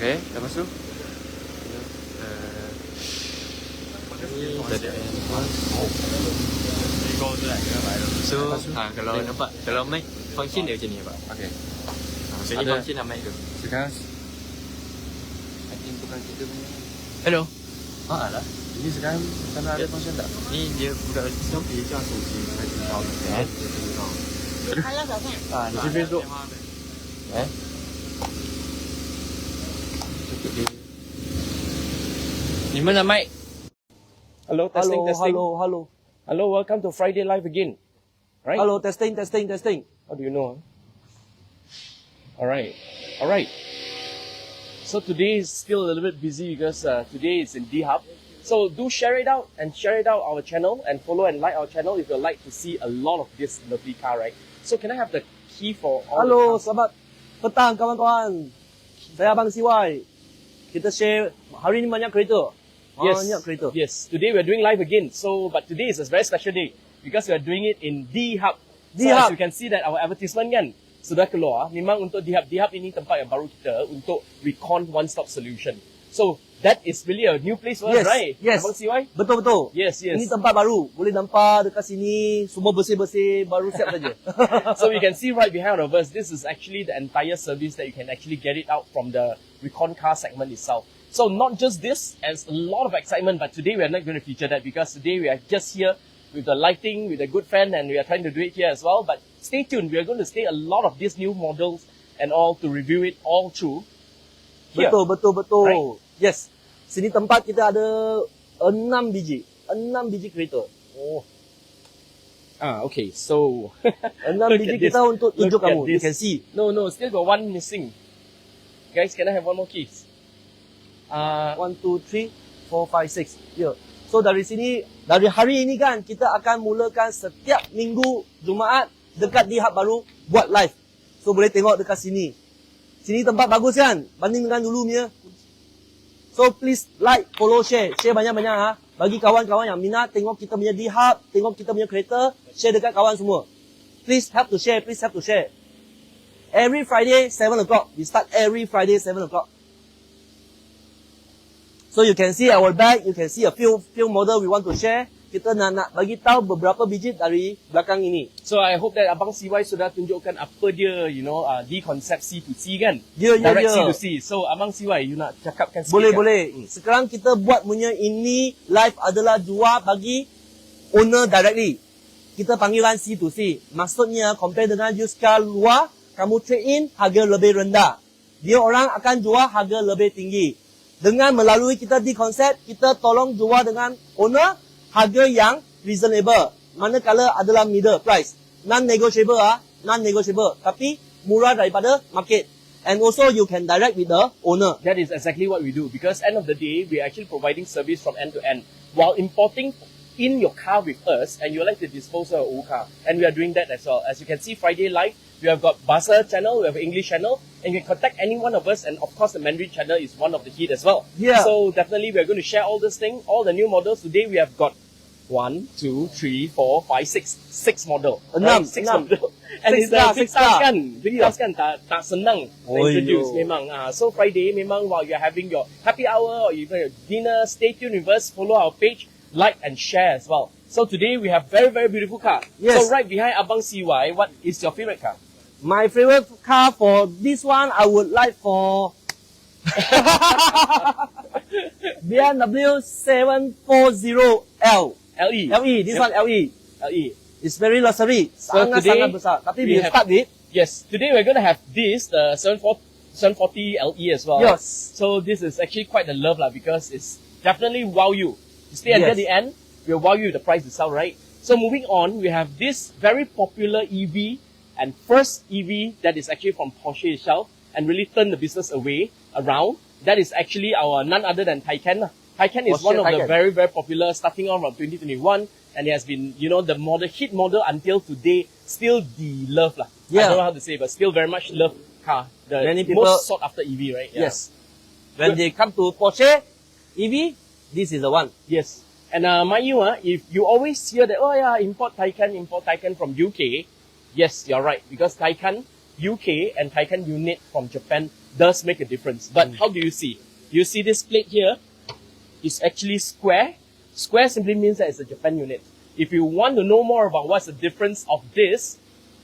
Okay, lepas tu? So, kalau nampak, kalau mic function dia macam ni Pak. Okay. Maksudnya function lah mic tu. Sekarang I think bukan kita punya. Hello. Alah. Ini sekarang sana ada function tak? Ni dia budak Islam dia叫手机还是到哎，这个到。还要早看。你这边说。哎。你们的麦 Hello, testing, testing. Hello, welcome to Friday Live again. Right? Hello, testing. How do you know? Alright. So today is still a little bit busy because today is in D-Hub. So do share it out our channel and follow and like our channel if you'd like to see a lot of this lovely car, right? So can I have the key for all Halo, the cars? selamat petang kawan-kawan. Saya Abang CY. Kita share hari ni banyak kereta. Yes. Today we are doing live again. So, but today is a very special day because we are doing it in D-Hub. So as you can see that our advertisement kan sudah keluar. Memang untuk D-Hub. D-Hub ini tempat yang baru kita untuk recon one-stop solution. So that is really a new place for us, right? Yes. Abang CY? Betul. Yes. Ini tempat baru. Boleh nampak dekat sini semua bersih-bersih, baru siap saja. So you can see right behind of us, this is actually the entire service that you can actually get it out from the recon car segment itself. So not just this, there's a lot of excitement, but today we are not going to feature that because today we are just here with the lighting, with a good fan, and we are trying to do it here as well. But stay tuned, we are going to stay a lot of these new models and all to review it all through here. Betul. Right? Yes. Sini tempat kita ada 6 biji kereta. Oh. Okay, so 6 biji kita untuk tunjuk kamu. You can see. No, still got one missing. Guys, can I have one more keys? 1, 2, 3, 4, 5, 6. Ya. So dari sini, dari hari ini kan kita akan mulakan setiap minggu Jumaat dekat di hub baru buat live. So boleh tengok dekat sini. Sini tempat bagus kan? Banding dengan dulu punya. So please like, follow, share banyak-banyak ha. Bagi kawan-kawan yang minat tengok kita punya di hub, tengok kita punya kereta, share dekat kawan semua. Please help to share. Every Friday 7 o'clock. We start every Friday 7 o'clock. So you can see our bag, you can see a few model we want to share. Kita nak bagi tahu beberapa biji dari belakang ini. So I hope that Abang CY sudah tunjukkan apa dia, D concept C to C kan? Direct C to C. So Abang CY, you nak cakapkan sikit? Boleh. Sekarang kita buat punya ini live adalah jual bagi owner directly. Kita panggilan C to C. Maksudnya compare dengan used car luar, kamu trade in harga lebih rendah. Dia orang akan jual harga lebih tinggi. Dengan melalui kita di konsep, kita tolong jual dengan owner harga yang reasonable. Manakala adalah middle price. Non-negotiable non-negotiable. Tapi murah daripada market. And also you can direct with the owner. That is exactly what we do. Because end of the day, we are actually providing service from end to end. While importing in your car with us, and you like to dispose of your old car. And we are doing that as well. As you can see, Friday Live, we have got Bahasa channel, we have English channel, and you can contact any one of us, and of course the Mandarin channel is one of the hit as well. Yeah. So definitely we are going to share all this thing, all the new models. Today we have got 1, 2, 3, 4, 5, 6 model. 6 model. And it's big task kan? Big task kan? Tak senang introduce memang. So Friday memang while you're having your happy hour or even your dinner, stay tuned with us, follow our page, like and share as well. So today we have very, very beautiful car. Yes. So right behind Abang CY, what is your favorite car? My favorite car for this one, I would like for BMW 740L. LE. This one LE. It's very luxury. Sangat besar. Tapi we start with. Yes. Today we're going to have this, the 740LE as well. Yes. So this is actually quite the love because it's definitely wow you. You stay until the end, we'll wow you with the price itself, right? So moving on, we have this very popular EV and first EV that is actually from Porsche itself and really turned the business around. That is actually our none other than Taycan. Taycan is one of the very, very popular starting on from 2021 and it has been, the hit model until today, still the love. Yeah. I don't know how to say, but still very much loved car. The Many people, most sought after EV, right? Yeah. Yes. When they come to Porsche EV, this is the one. Yes. And mind you, if you always hear that, import Taycan from UK, yes, you're right. Because Taycan UK and Taycan unit from Japan does make a difference. But how do you see? You see this plate here is actually square. Square simply means that it's a Japan unit. If you want to know more about what's the difference of this,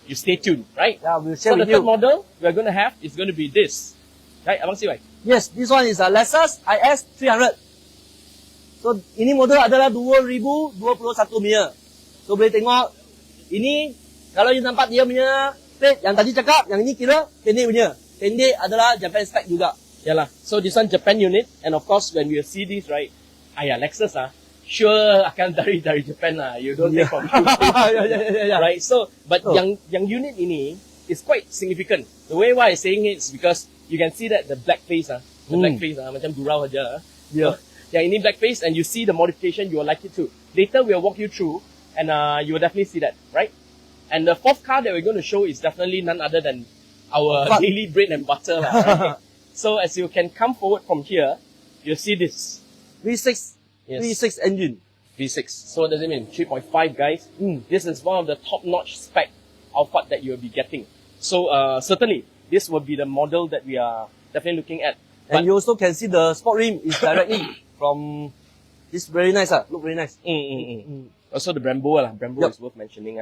you stay tuned, right? Yeah, we'll share so with the you. third model we're going to have is going to be this. Right, Abang Siwai? Yes, this one is a Lexus IS 300. So, ini model adalah 2021 punya. So, boleh tengok. Ini, kalau you nampak dia punya plate, yang tadi cakap, yang ini kira pendek punya. Pendek adalah Japan spec juga. Yalah. So, this one Japan unit. And of course, when we see this, right, Lexus, sure akan dari Japan you don't take from yeah. right? So, but yang unit ini is quite significant. The way why I'm saying it is because you can see that the black face black face macam gurau aja. Yeah. Yang ini black face, and you see the modification, you will like it too. Later we'll walk you through, and you will definitely see that, right? And the fourth car that we're going to show is definitely none other than our daily bread and butter, right? So as you can come forward from here, you'll see this V6. Yes. V6 engine. V6. So what does it mean? 3.5, guys. This is one of the top-notch spec Alphard that you'll be getting. So certainly, this will be the model that we are definitely looking at. And you also can see the sport rim is directly from this. Very nice, look very nice. Also the Brembo, Brembo is worth mentioning.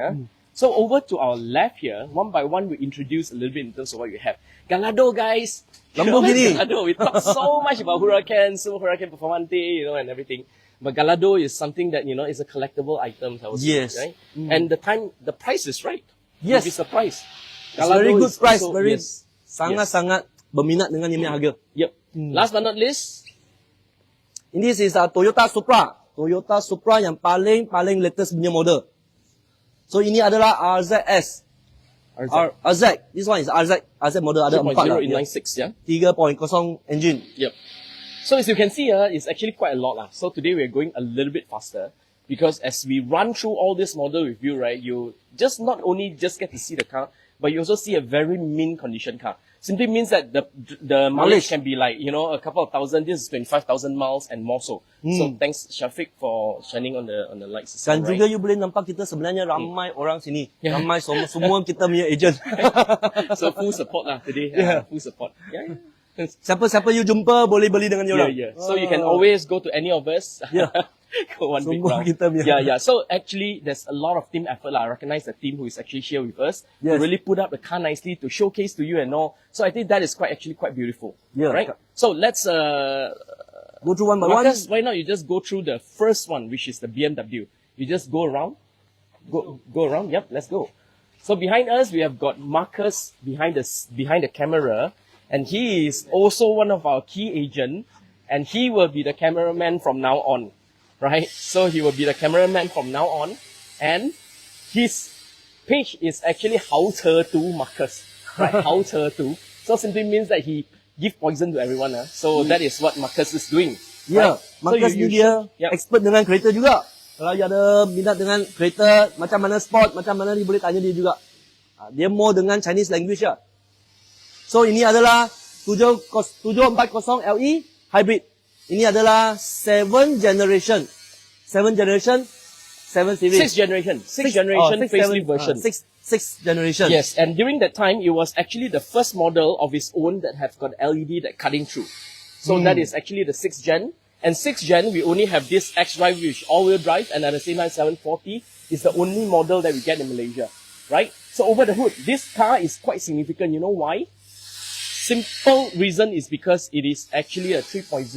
So over to our left here, one by one we introduce a little bit in terms of what you have. Gallardo, guys. Lamborghini. Gallardo. We talk so much about Huracan, Super Huracan Performante, and everything. But Gallardo is something that, is a collectible item, I would say, right? And the price is right. Yes. You'll be surprised. It's very good price. Also, very sangat-sangat berminat dengan dia punya harga. Yep. Last but not least, this is a Toyota Supra. Toyota Supra yang paling latest punya model. So ini adalah RZS. RZ. This one is RZ model ada 4 lah. 3.0 inline 6, yeah? 3.0 engine. Yep. So as you can see, it's actually quite a lot. So today we're going a little bit faster because as we run through all this model with you, right, you just not only just get to see the car, but you also see a very mint condition car. Simply means that the mileage can be like, a couple of thousand. This is 25,000 miles and more so. So thanks Shafiq for shining on the lights. Dan juga you boleh nampak kita sebenarnya ramai orang sini. Ramai semua kita punya agent. So full support lah today. Full support. Yeah. Siapa-siapa you jumpa boleh beli dengan dia orang. So you can always go to any of us. Go one big round. So actually, there's a lot of team effort. I recognize the team who is actually here with us to really put up the car nicely to showcase to you and all. So I think that is quite beautiful. Right? So let's go through one by one. Why not you just go through the first one, which is the BMW. You just go around. Go around. Yep, let's go. So behind us, we have got Marcus behind the camera. And he is also one of our key agents, and he will be the cameraman from now on, right? So he will be the cameraman from now on, and his page is actually Hao Ce Tu Marcus, right? Hao Ce Tu. So simply means that he give poison to everyone. So that is what Marcus is doing. Yeah, right? Marcus ni dia expert dengan kereta juga. Kalau you ada minat dengan kereta, macam mana sport, macam mana ni boleh tanya dia juga. Dia more dengan Chinese language lah. So ini adalah 740le hybrid. Ini adalah 7 generation, 7 series. 6 generation facelift version. 6 generation. Yes, and during that time, it was actually the first model of its own that have got LED that cutting through. So that is actually the 6th gen. And 6th gen, we only have this X-Drive, which all-wheel drive, and at the same time, 740 is the only model that we get in Malaysia, right? So over the hood, this car is quite significant. You know why? Simple reason is because it is actually a 3.0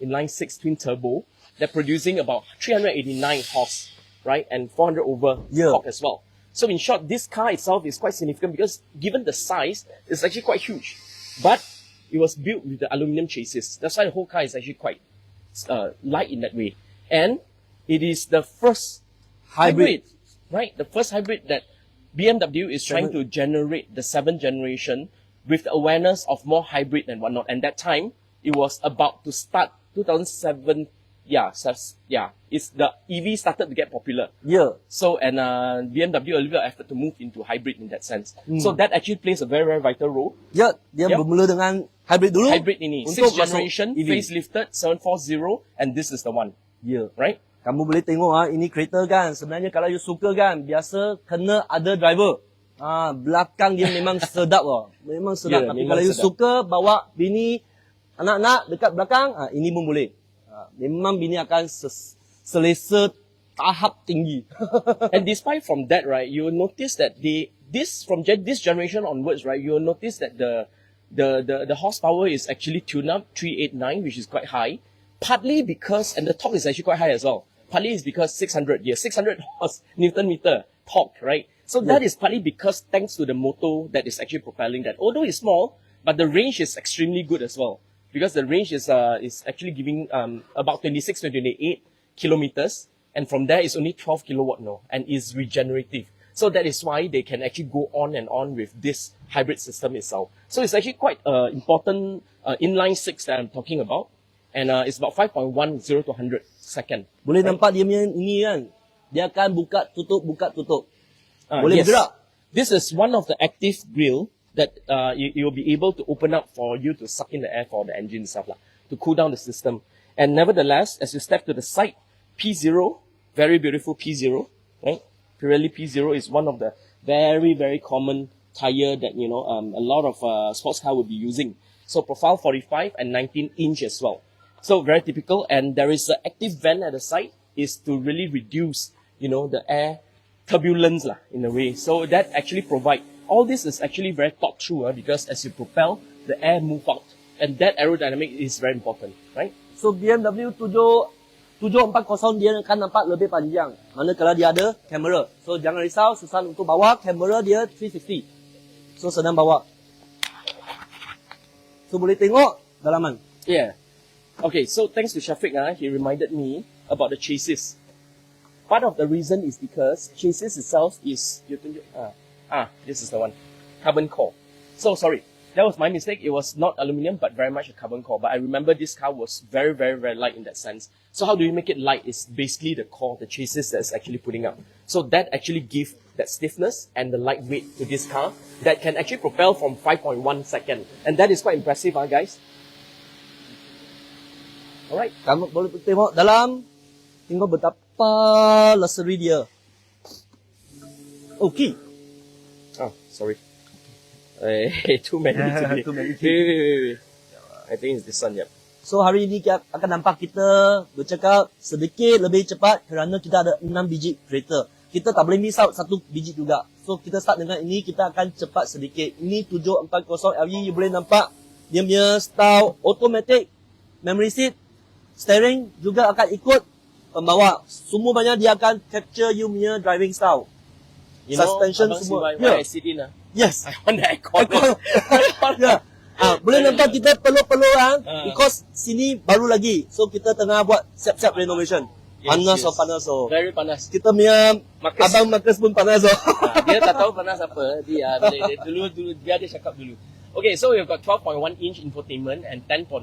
inline 6 twin turbo that producing about 389 horse, right? And 400 over torque as well. So in short, this car itself is quite significant because given the size, it's actually quite huge. But it was built with the aluminum chassis. That's why the whole car is actually quite light in that way. And it is the first hybrid, right? The first hybrid that BMW is trying to generate the 7th generation with the awareness of more hybrid and whatnot. And that time, it was about to start 2007. It's the EV started to get popular. So, and BMW a little bit of effort to move into hybrid in that sense. So that actually plays a very vital role. Dia bermula dengan hybrid dulu. Hybrid ini, 6th generation, facelifted, 740, and this is the one. Right? Kamu boleh tengok ini kereta kan, sebenarnya kalau you suka kan, biasa kena ada driver. Belakang dia memang sedap loh. Memang sedap. Tapi memang kalau you sedap. suka bawa bini, anak-anak dekat belakang, ini pun boleh. Memang bini akan selesa tahap tinggi. And despite from that, right, you will notice that this generation onwards, right, you will notice that the horsepower is actually tuned up 389, which is quite high. Partly because, and the torque is actually quite high as well. Partly is because 600 horse Newton meter torque, right? So that is partly because thanks to the motor that is actually propelling that. Although it's small, but the range is extremely good as well. Because the range is actually giving about 26 to 28 kilometers. And from there, it's only 12 kilowatt now and is regenerative. So that is why they can actually go on and on with this hybrid system itself. So it's actually quite important inline six that I'm talking about. And it's about 5.10 to 100 second. Boleh nampak dia punya ini kan. Dia akan buka tutup. Boleh Yes. bergerak. This is one of the active grill that you'll be able to open up for you to suck in the air for the engine itself, to cool down the system. And nevertheless, as you step to the side, P0, very beautiful P0, right? Pirelli P0 is one of the very, very common tire that, a lot of sports car will be using. So profile 45 and 19-inch as well. So very typical, and there is an active vent at the side is to really reduce, the air turbulence in a way. So that actually provide, all this is actually very thought through because as you propel, the air move out. And that aerodynamic is very important, right? So BMW 740 dia akan nampak lebih panjang. Manakala dia ada kamera. So jangan risau, susah untuk bawa, kamera dia 360. So senang bawa. So boleh tengok dalaman. Yeah. Okay, so thanks to Shafiq, he reminded me about the chassis. Part of the reason is because chassis itself is, this is the one, carbon core. So sorry, that was my mistake. It was not aluminium, but very much a carbon core. But I remember this car was very, very, very light in that sense. So how do you make it light? It's basically the core, the chassis that's actually putting up. So that actually gives that stiffness and the lightweight to this car that can actually propel from 5.1 second. And that is quite impressive, guys. Alright. Kamu boleh tengok dalam, tengok betapa luxury dia. Okay. Oh, sorry. Too many today. Too many. Wait. I think it's this one, yep. So hari ini akan nampak kita bercakap sedikit lebih cepat kerana kita ada 6 biji kereta. Kita tak boleh miss out satu biji juga. So kita start dengan ini, kita akan cepat sedikit. Ini 740le, you boleh nampak dia punya style automatic, memory seat, steering juga akan ikut pembawa. Semua banyak dia akan capture you punya driving style. Suspension semua. Why I sit in, Yes. I want the aircon. Yeah. Boleh nampak kita perlu-perlu because sini baru lagi. So kita tengah buat siap-siap renovation. Panas. Very panas. Kita punya Marcus. abang Marcus pun panas Dia tak tahu panas apa. Dia dulu dia cakap dulu. Okay, so we've got 12.1 inch infotainment and 10.2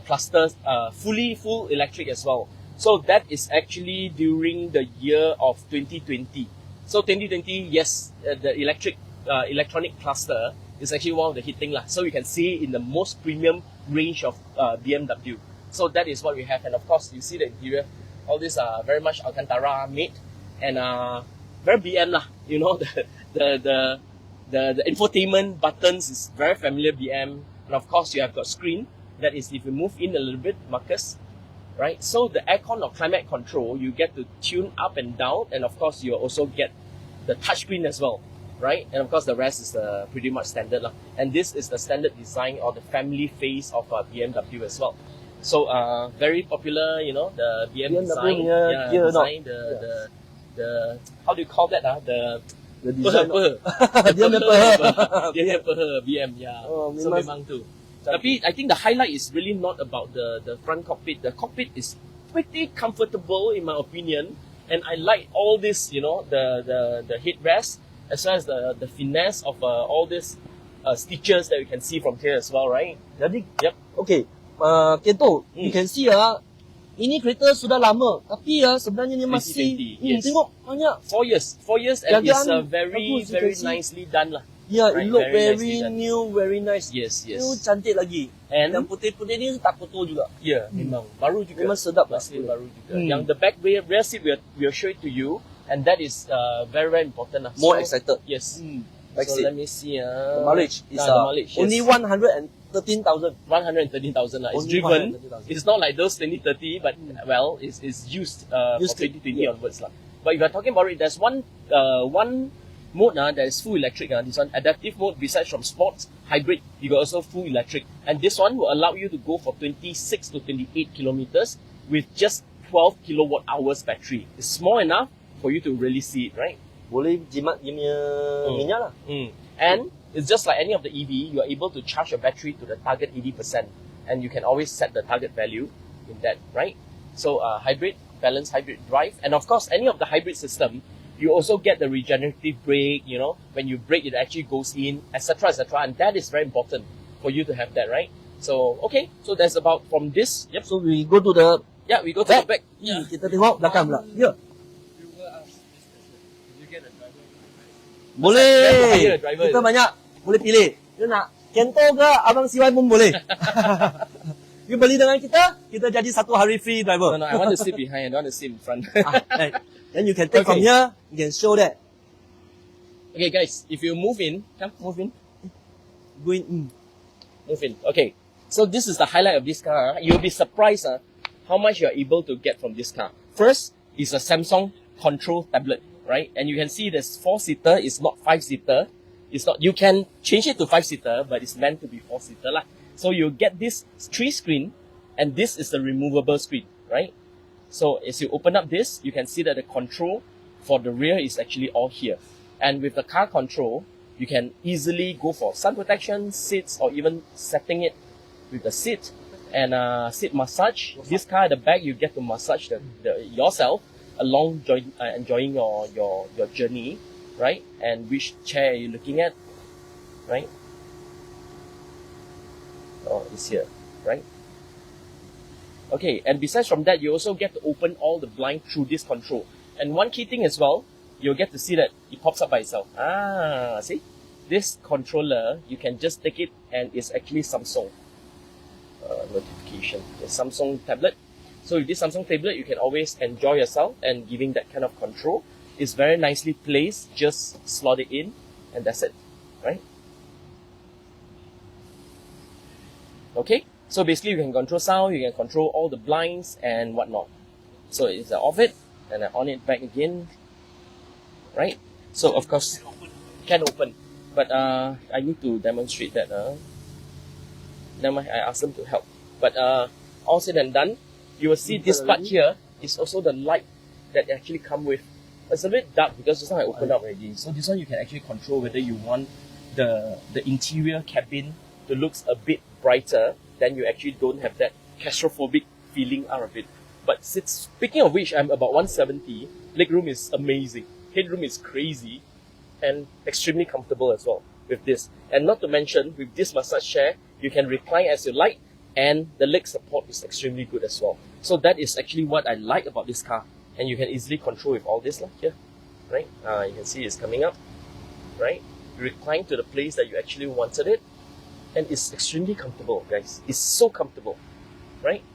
clusters, full electric as well. So that is actually during the year of 2020. So 2020, yes, the electronic cluster is actually one of the hitting lah. So you can see in the most premium range of BMW. So that is what we have, and of course you see the interior. All these are very much Alcantara made, and very BM lah. The infotainment buttons is very familiar BM, and of course you have got screen. That is, if you move in a little bit, Marcus, right? So the aircon or climate control, you get to tune up and down, and of course you also get the touchscreen as well, right? And of course the rest is pretty much standard lah. And this is the standard design or the family face of BMW as well. So very popular, the BMW design, design, the how do you call that? The design. Dia BM, yeah. So memang tu. Tapi I think the highlight is really not about the front cockpit. The cockpit is pretty comfortable in my opinion, and I like all this, the headrest as well as the finesse of all these stitches that we can see from here as well, right? Jadi, Yep. Okay, Keto, you can see ini kereta sudah lama, tapi sebenarnya dia masih 2020, yes. tengok banyak. 4 years, and it's very bagus, very nicely done lah. Yeah, Right, it look very very nicely done. new, very nice. Yes. Itu cantik lagi. And yang putih-putih ni tak kotor juga. memang baru juga. Memang sedap lah. Masih baru juga. Yang the back rear seat we'll show it to you, and that is very, very important. More excited. Yes. Like So say, let me see. the mileage is the mileage, only yes. 113,000. 113,000. It's Only driven. 113,000. It's not like those 2030, but well, it's used for Used to, 2020 onwards. But if you're talking about it, there's one mode that is full electric. This one, adaptive mode, besides from sports, hybrid, you got also full electric. And this one will allow you to go for 26 to 28 kilometers with just 12 kilowatt hours battery. It's small enough for you to really see it, right? Boleh jimat dia punya minyak lah. And it's just like any of the EV, you are able to charge your battery to the target 80%, and you can always set the target value in that, right? So hybrid, balanced hybrid drive, and of course any of the hybrid system, you also get the regenerative brake. You know, when you brake, it actually goes in, etc., etc., and that is very important for you to have that, right? So okay, so that's about from this. Yep. So we go to the We go to the back. Kita tengok belakang pula. Ya. Boleh. Hire a driver. Kita banyak boleh pilih. You nak Kento ke Abang CY pun boleh. You beli dengan kita jadi satu hari free driver. No, I want to sit behind. I don't want to sit in front. Right. Then you can take from here, you can show that. Okay, guys, if you move in, move in. Go in. Move in. Okay, so this is the highlight of this car. You'll be surprised how much you're able to get from this car. First is a Samsung control tablet, right? And you can see this 4-seater is not 5-seater. It's not. You can change it to 5-seater, but it's meant to be 4-seater lah. So you get this 3-screen, and this is the removable screen, right? So as you open up this, you can see that the control for the rear is actually all here. And with the car control, you can easily go for sun protection, seats, or even setting it with the seat and seat massage. This car at the back, you get to massage yourself along enjoying your journey, right? And which chair are you looking at, right? Oh, it's here, right? Okay, and besides from that, you also get to open all the blind through this control. And one key thing as well, you'll get to see that it pops up by itself. See? This controller, you can just take it and it's actually Samsung. Notification. The Samsung tablet. So with this Samsung tablet, you can always enjoy yourself and giving that kind of control. It's very nicely placed. Just slot it in and that's it, right? Okay, so basically you can control sound, you can control all the blinds and whatnot. So it's off it and I on it back again, right? So of course, can open, but I need to demonstrate that. Never mind, I asked them to help. But all said and done, you will see this part here is also the light that actually come with. It's a bit dark because this one I opened up already. So this one you can actually control whether you want the interior cabin to look a bit brighter, then you actually don't have that claustrophobic feeling out of it. But speaking of which, I'm about 170. Legroom is amazing. Headroom is crazy and extremely comfortable as well with this. And not to mention, with this massage chair, you can recline as you like and the leg support is extremely good as well. So that is actually what I like about this car. And you can easily control with all this here, right? You can see it's coming up, right? You recline to the place that you actually wanted it. And it's extremely comfortable, guys. It's so comfortable, right?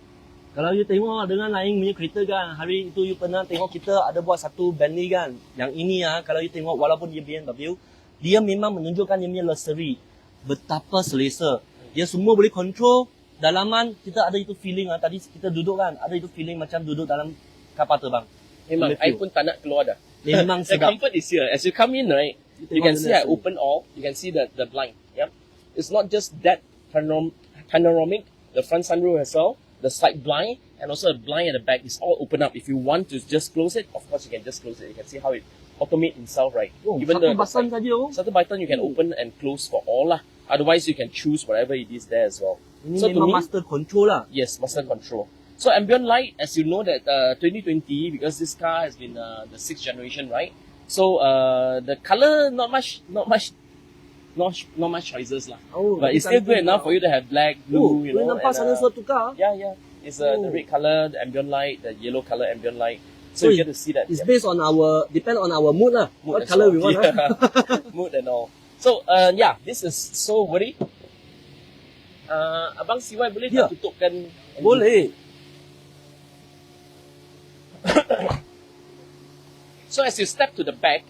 Kalau you tengok dengan lain punya kereta kan, hari itu you pernah tengok kita ada buat satu Bentley kan. Yang ini kalau you tengok walaupun dia BMW, dia memang menunjukkan dia punya luxury. Betapa selesa. Dia semua boleh control. Dalaman kita ada itu feeling tadi kita duduk kan, ada itu feeling macam duduk dalam kapal terbang. Memang, I pun tak nak keluar dah. Memang The sedap. comfort is here. As you come in, right, you can see I open all. You can see the blind. Yep. It's not just that panoramic, the front sunroof as well, the side blind, and also the blind at the back is all open up. If you want to just close it, of course you can just close it. You can see how it automates itself, right? Oh, Even satu button saja. Satu button you can open and close for all lah. Otherwise you can choose whatever it is there as well. Ini so memang master control lah. Yes, master control. So ambient light, as you know that 2020, because this car has been the 6th generation, right? So the color not much choices lah. Oh, but it's still good enough for you to have black, blue, you know. Nampak sana satu car. Yeah. It's the red color, the ambient light, the yellow color ambient light. So you get to see that. It's based on depend on our mood lah. What color we want. Mood and all. So this is so worry. Abang CY boleh tak tutupkan? So as you step to the back,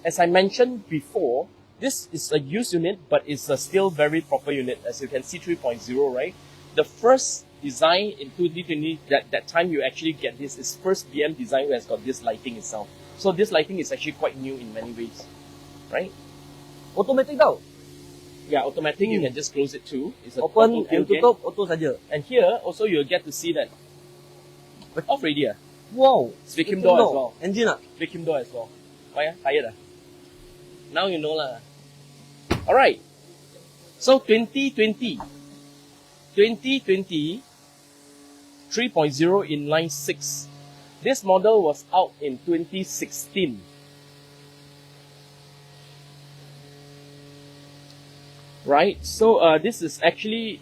as I mentioned before, this is a used unit, but it's a still very proper unit. As you can see, 3.0, right? The first design in 2020, that time you actually get this, is first BM design who has got this lighting itself. So this lighting is actually quite new in many ways, right? Automatic tau. Yeah, automatic, you can just close it too. It's a Open, auto you tailgate. tutup, auto saja. And here, also you'll get to see that off already. Wow. It's vacuum door as well. Engine ah? Vacuum door as well. Why? Tired? Now you know lah. Alright. So 2020, 3.0 inline 6. This model was out in 2016. Right, so this is actually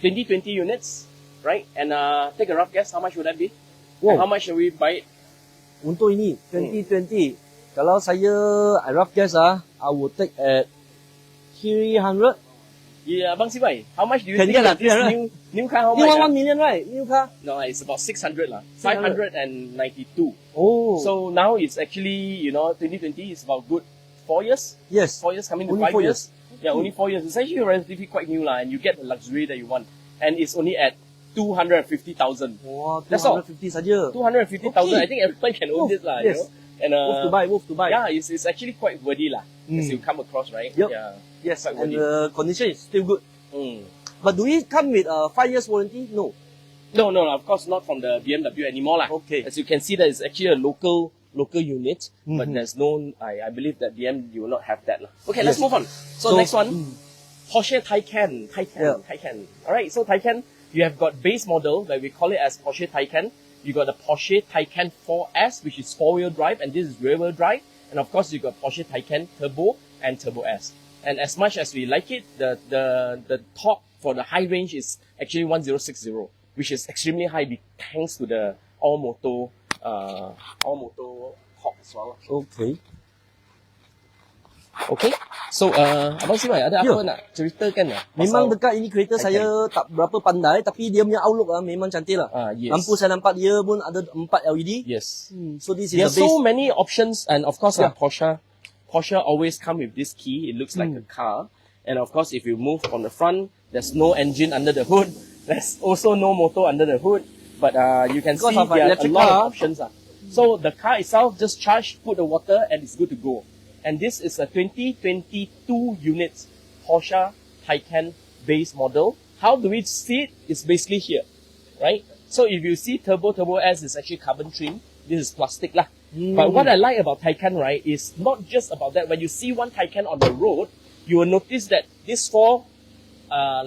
2020 units, right? And take a rough guess, how much would that be? Wow. And how much should we buy it? Untuk ini 2020, kalau saya I rough guess I would take at 300. Yeah, Abang Sibai, how much do you Can think get that this 300? new car, how New much? one 1 million, right? New car. No, it's about 600 lah. 600. 592. Oh. So now it's actually, 2020 is about good 4 years. yes. 4 years coming to Only 5 4 years. Yeah, only 4 years. It's actually relatively quite new lah, and you get the luxury that you want. And it's only at 250,000. Wow, That's all. 250 saja. 250,000. Okay. I think everyone can own this lah. Yes. You know? And Move to buy. yeah, it's actually quite worthy lah. As you come across, right? Yep. Yeah. Yes, Quite and worthy. the condition is still good. Mm. But do it come with a 5 years warranty? No. No, of course not from the BMW anymore lah. Okay. As you can see, that is actually a local unit, but Mhm. there's no. I believe that BMW will not have that lah. Okay, let's Yes. move on. So next one, Porsche Taycan. Yeah. Taycan. All right. So Taycan, you have got base model that we call it as Porsche Taycan. You got the Porsche Taycan 4S, which is 4-wheel drive, and this is rear-wheel drive. And of course, you got Porsche Taycan Turbo and Turbo S. And as much as we like it, the top for the high range is actually 1060, which is extremely high thanks to the all-motor top as well. Okay. Okay. So, Abang Sibai, ada apa nak ceritakan lah? Memang pasal dekat ini kereta Taycan. saya tak berapa pandai, tapi dia punya outlook memang cantik lah. Yes. Lampu saya nampak dia pun ada 4 LED. Yes. So this is There the are base. so many options, and of course, Yeah. Porsche always come with this key. It looks like a car, and of course, if you move from the front, there's no engine under the hood. There's also no motor under the hood, but you can Because see of an there are a electric lot car. of options. So the car itself, just charge, put the water, and it's good to go. And this is a 2022 units Porsche Taycan base model. How do we see it? It's basically here, right? So if you see Turbo S is actually carbon trim. This is plastic lah. But what I like about Taycan, right, is not just about that. When you see one Taycan on the road, you will notice that this 4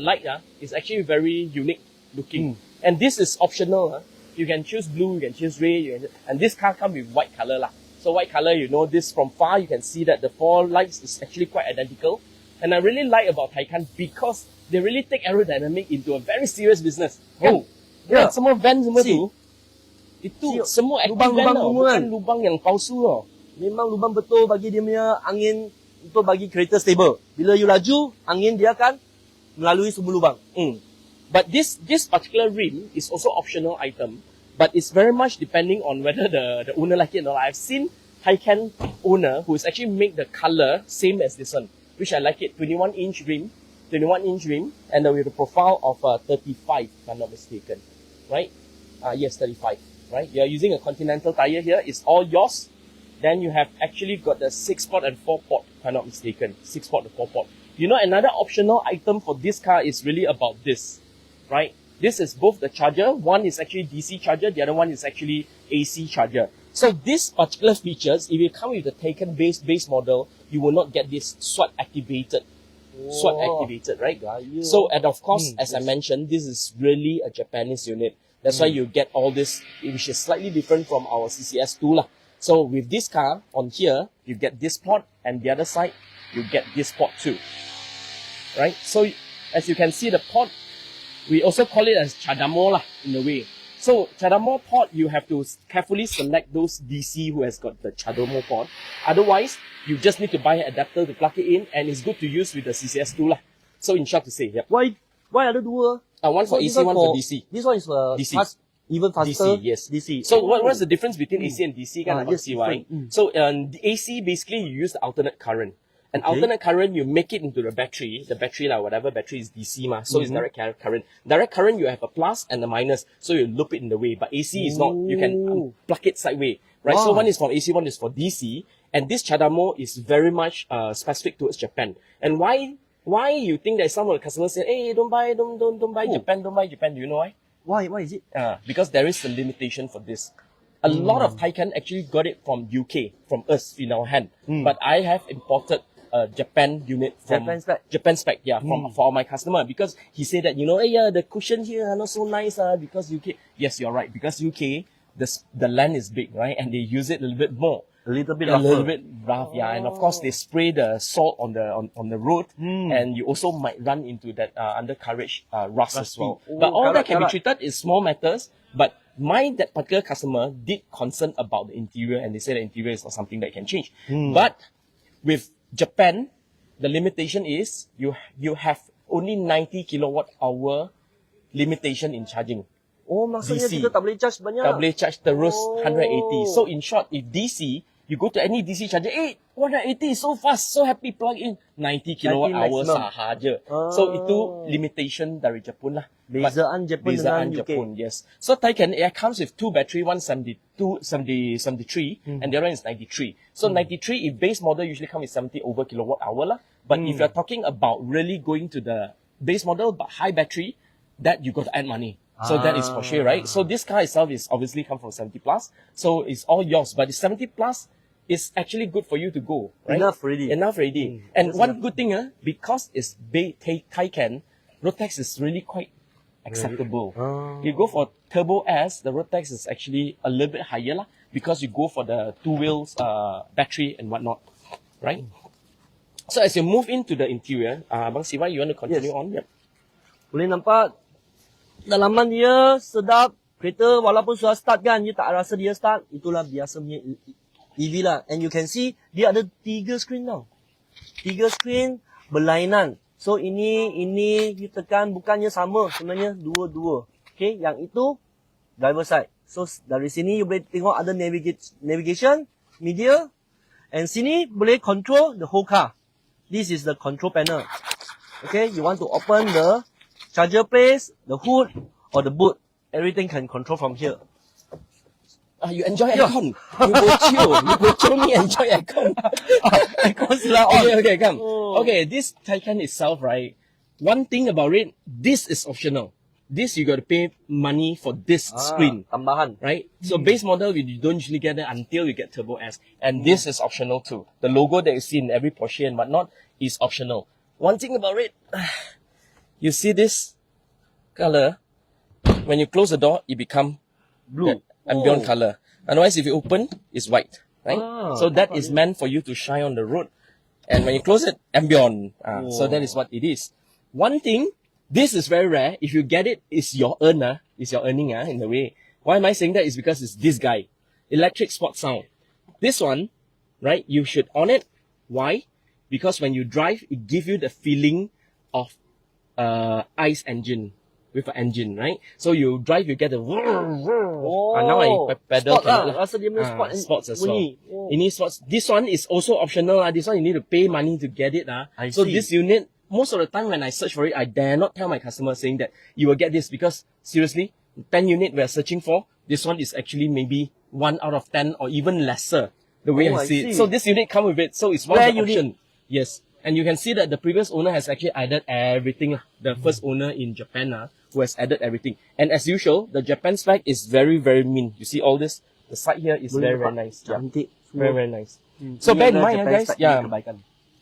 light is actually very unique looking. And this is optional. You can choose blue, you can choose red, and this car comes with white color lah. So white color, this from far, you can see that the 4 lights is actually quite identical. And I really like about Taycan because they really take aerodynamic into a very serious business. Oh, yeah. yeah. Semua van semua See. tu, itu See, semua active lubang-lubang van tau, semua bukan kan? lubang yang palsu tau. Memang lubang betul bagi dia punya angin, untuk bagi kereta stable. Bila you laju, angin dia akan melalui semua lubang. But this particular rim is also optional item, but it's very much depending on whether the owner like it or not. I've seen Taycan owner who's actually made the color same as this one, which I like it. 21-inch rim, and with a profile of 35, if I'm not mistaken, right? Yes, 35, right? You're using a Continental tire here. It's all yours. Then you have actually got the 6-port and 4-port, if I'm not mistaken. 6-port and 4-port. Another optional item for this car is really about this, right? This is both the charger. One is actually DC charger. The other one is actually AC charger. So these particular features, if you come with the Taycan base model, you will not get this SWAT activated. SWAT activated, right? So, and of course, as I mentioned, this is really a Japanese unit. That's why you get all this, which is slightly different from our CCS2 lah. So with this car on here, you get this port, and the other side, you get this port too. Right? So as you can see, the port, we also call it as Chadamo lah, in a way. So Chadamo port, you have to carefully select those DC who has got the Chadamo port. Otherwise, you just need to buy an adapter to plug it in, and it's good to use with the CCS2 lah. So in short to say, yep. Why ada dua? One for AC, one for DC. This one is for DC. fast Even faster. DC, yes. DC. So what's the difference between AC and DC? Yes, See why? different. So the AC basically you use the alternate current. And alternate current you make it into the battery. The battery whatever battery is DC ma, so it's direct current. Direct current you have a plus and a minus, so you loop it in the way. But AC is not. You can plug it sideways, right? So one is for AC, one is for DC. And this Chadamo is very much specific towards Japan. And why you think that some of the customers say, hey, don't buy Japan, don't buy Japan. Do you know why? Why is it? Because there is a limitation for this. A lot of Taycan actually got it from UK, from us in our hand. But I have imported a Japan unit from Japan spec, for my customer, because he said that, the cushion here are not so nice because UK. Yes, you're right, because UK, the land is big, right? And they use it a little bit more. A little bit rough, and of course they spray the salt on the road, and you also might run into that undercarriage rust as well. But all that can be treated is small matters. But that particular customer did concern about the interior, and they said the interior is not something that can change. But with Japan, the limitation is you have only 90 kilowatt hour limitation in charging. Oh, maksudnya DC. kita tak boleh charge banyak. Tak boleh charge terus 180. So in short, if DC, you go to any DC charger, 180 so fast, so happy, plug in 90 kilowatt hour sahaja. So itu limitation dari Jepun lah. Bezaan Jepun dengan UK. Jepun, yes. So Taycan, it comes with two battery, one 73, and the other one is 93. So 93, if base model usually comes with 70 over kilowatt hour lah. But if you're talking about really going to the base model but high battery, that you got to add money. So that is for sure, right? So this car itself is obviously come from 70 plus. So it's all yours. But the 70 plus is actually good for you to go, right? Enough already. And one good thing, because it's Taycan, road tax is really quite acceptable. You go for Turbo S, the road tax is actually a little bit higher lah, because you go for the two wheels battery and whatnot, right? So as you move into the interior, Abang Siva, you want to continue on? Yep. Boleh nampak dalaman dia sedap. Kereta walaupun sudah start kan, dia tak rasa dia start. Itulah biasa punya EV lah. And you can see, dia ada 3 screen tau. 3 screen berlainan. So ini you tekan bukannya sama, sebenarnya dua-dua. Okay, yang itu driver side. So dari sini you boleh tengok ada navigation, media. And sini boleh control the whole car. This is the control panel. Okay, you want to open the charger place, the hood, or the boot. Everything can control from here. You enjoy aircon. You bocor me enjoy aircon. Aircon sila on. Okay, come. Okay, this Taycan itself, right? One thing about it, this is optional. This you got to pay money for this screen. Tambahan. Right? So base model, you don't usually get it until you get Turbo S. And this is optional too. The logo that you see in every Porsche and whatnot is optional. One thing about it, you see this color, when you close the door, it become blue. Ambient color. Otherwise, if you open, it's white. Right? So that is meant for you to shine on the road. And when you close it, ambient. So that is what it is. One thing, this is very rare. If you get it, it's your earner. It's your earning in a way. Why am I saying that? Is because it's this guy. Electric sport sound. This one, right, you should on it. Why? Because when you drive, it gives you the feeling of ICE engine. With an engine, right? So you drive, you get the now I pedal. Sports as well. Ini sports. This one is also optional. This one you need to pay money to get it. So this unit, most of the time when I search for it, I dare not tell my customer saying that you will get this, because seriously, 10 unit we're searching for, this one is actually maybe 1 out of 10 or even lesser, the way I see it. So this unit come with it. So it's one of the option. Yes. And you can see that the previous owner has actually added everything. The first owner in Japan who has added everything. And as usual, the Japan spec is very, very mean. You see all this? The side here is very, very nice. Yeah. Very, very nice. So bear in mind, guys,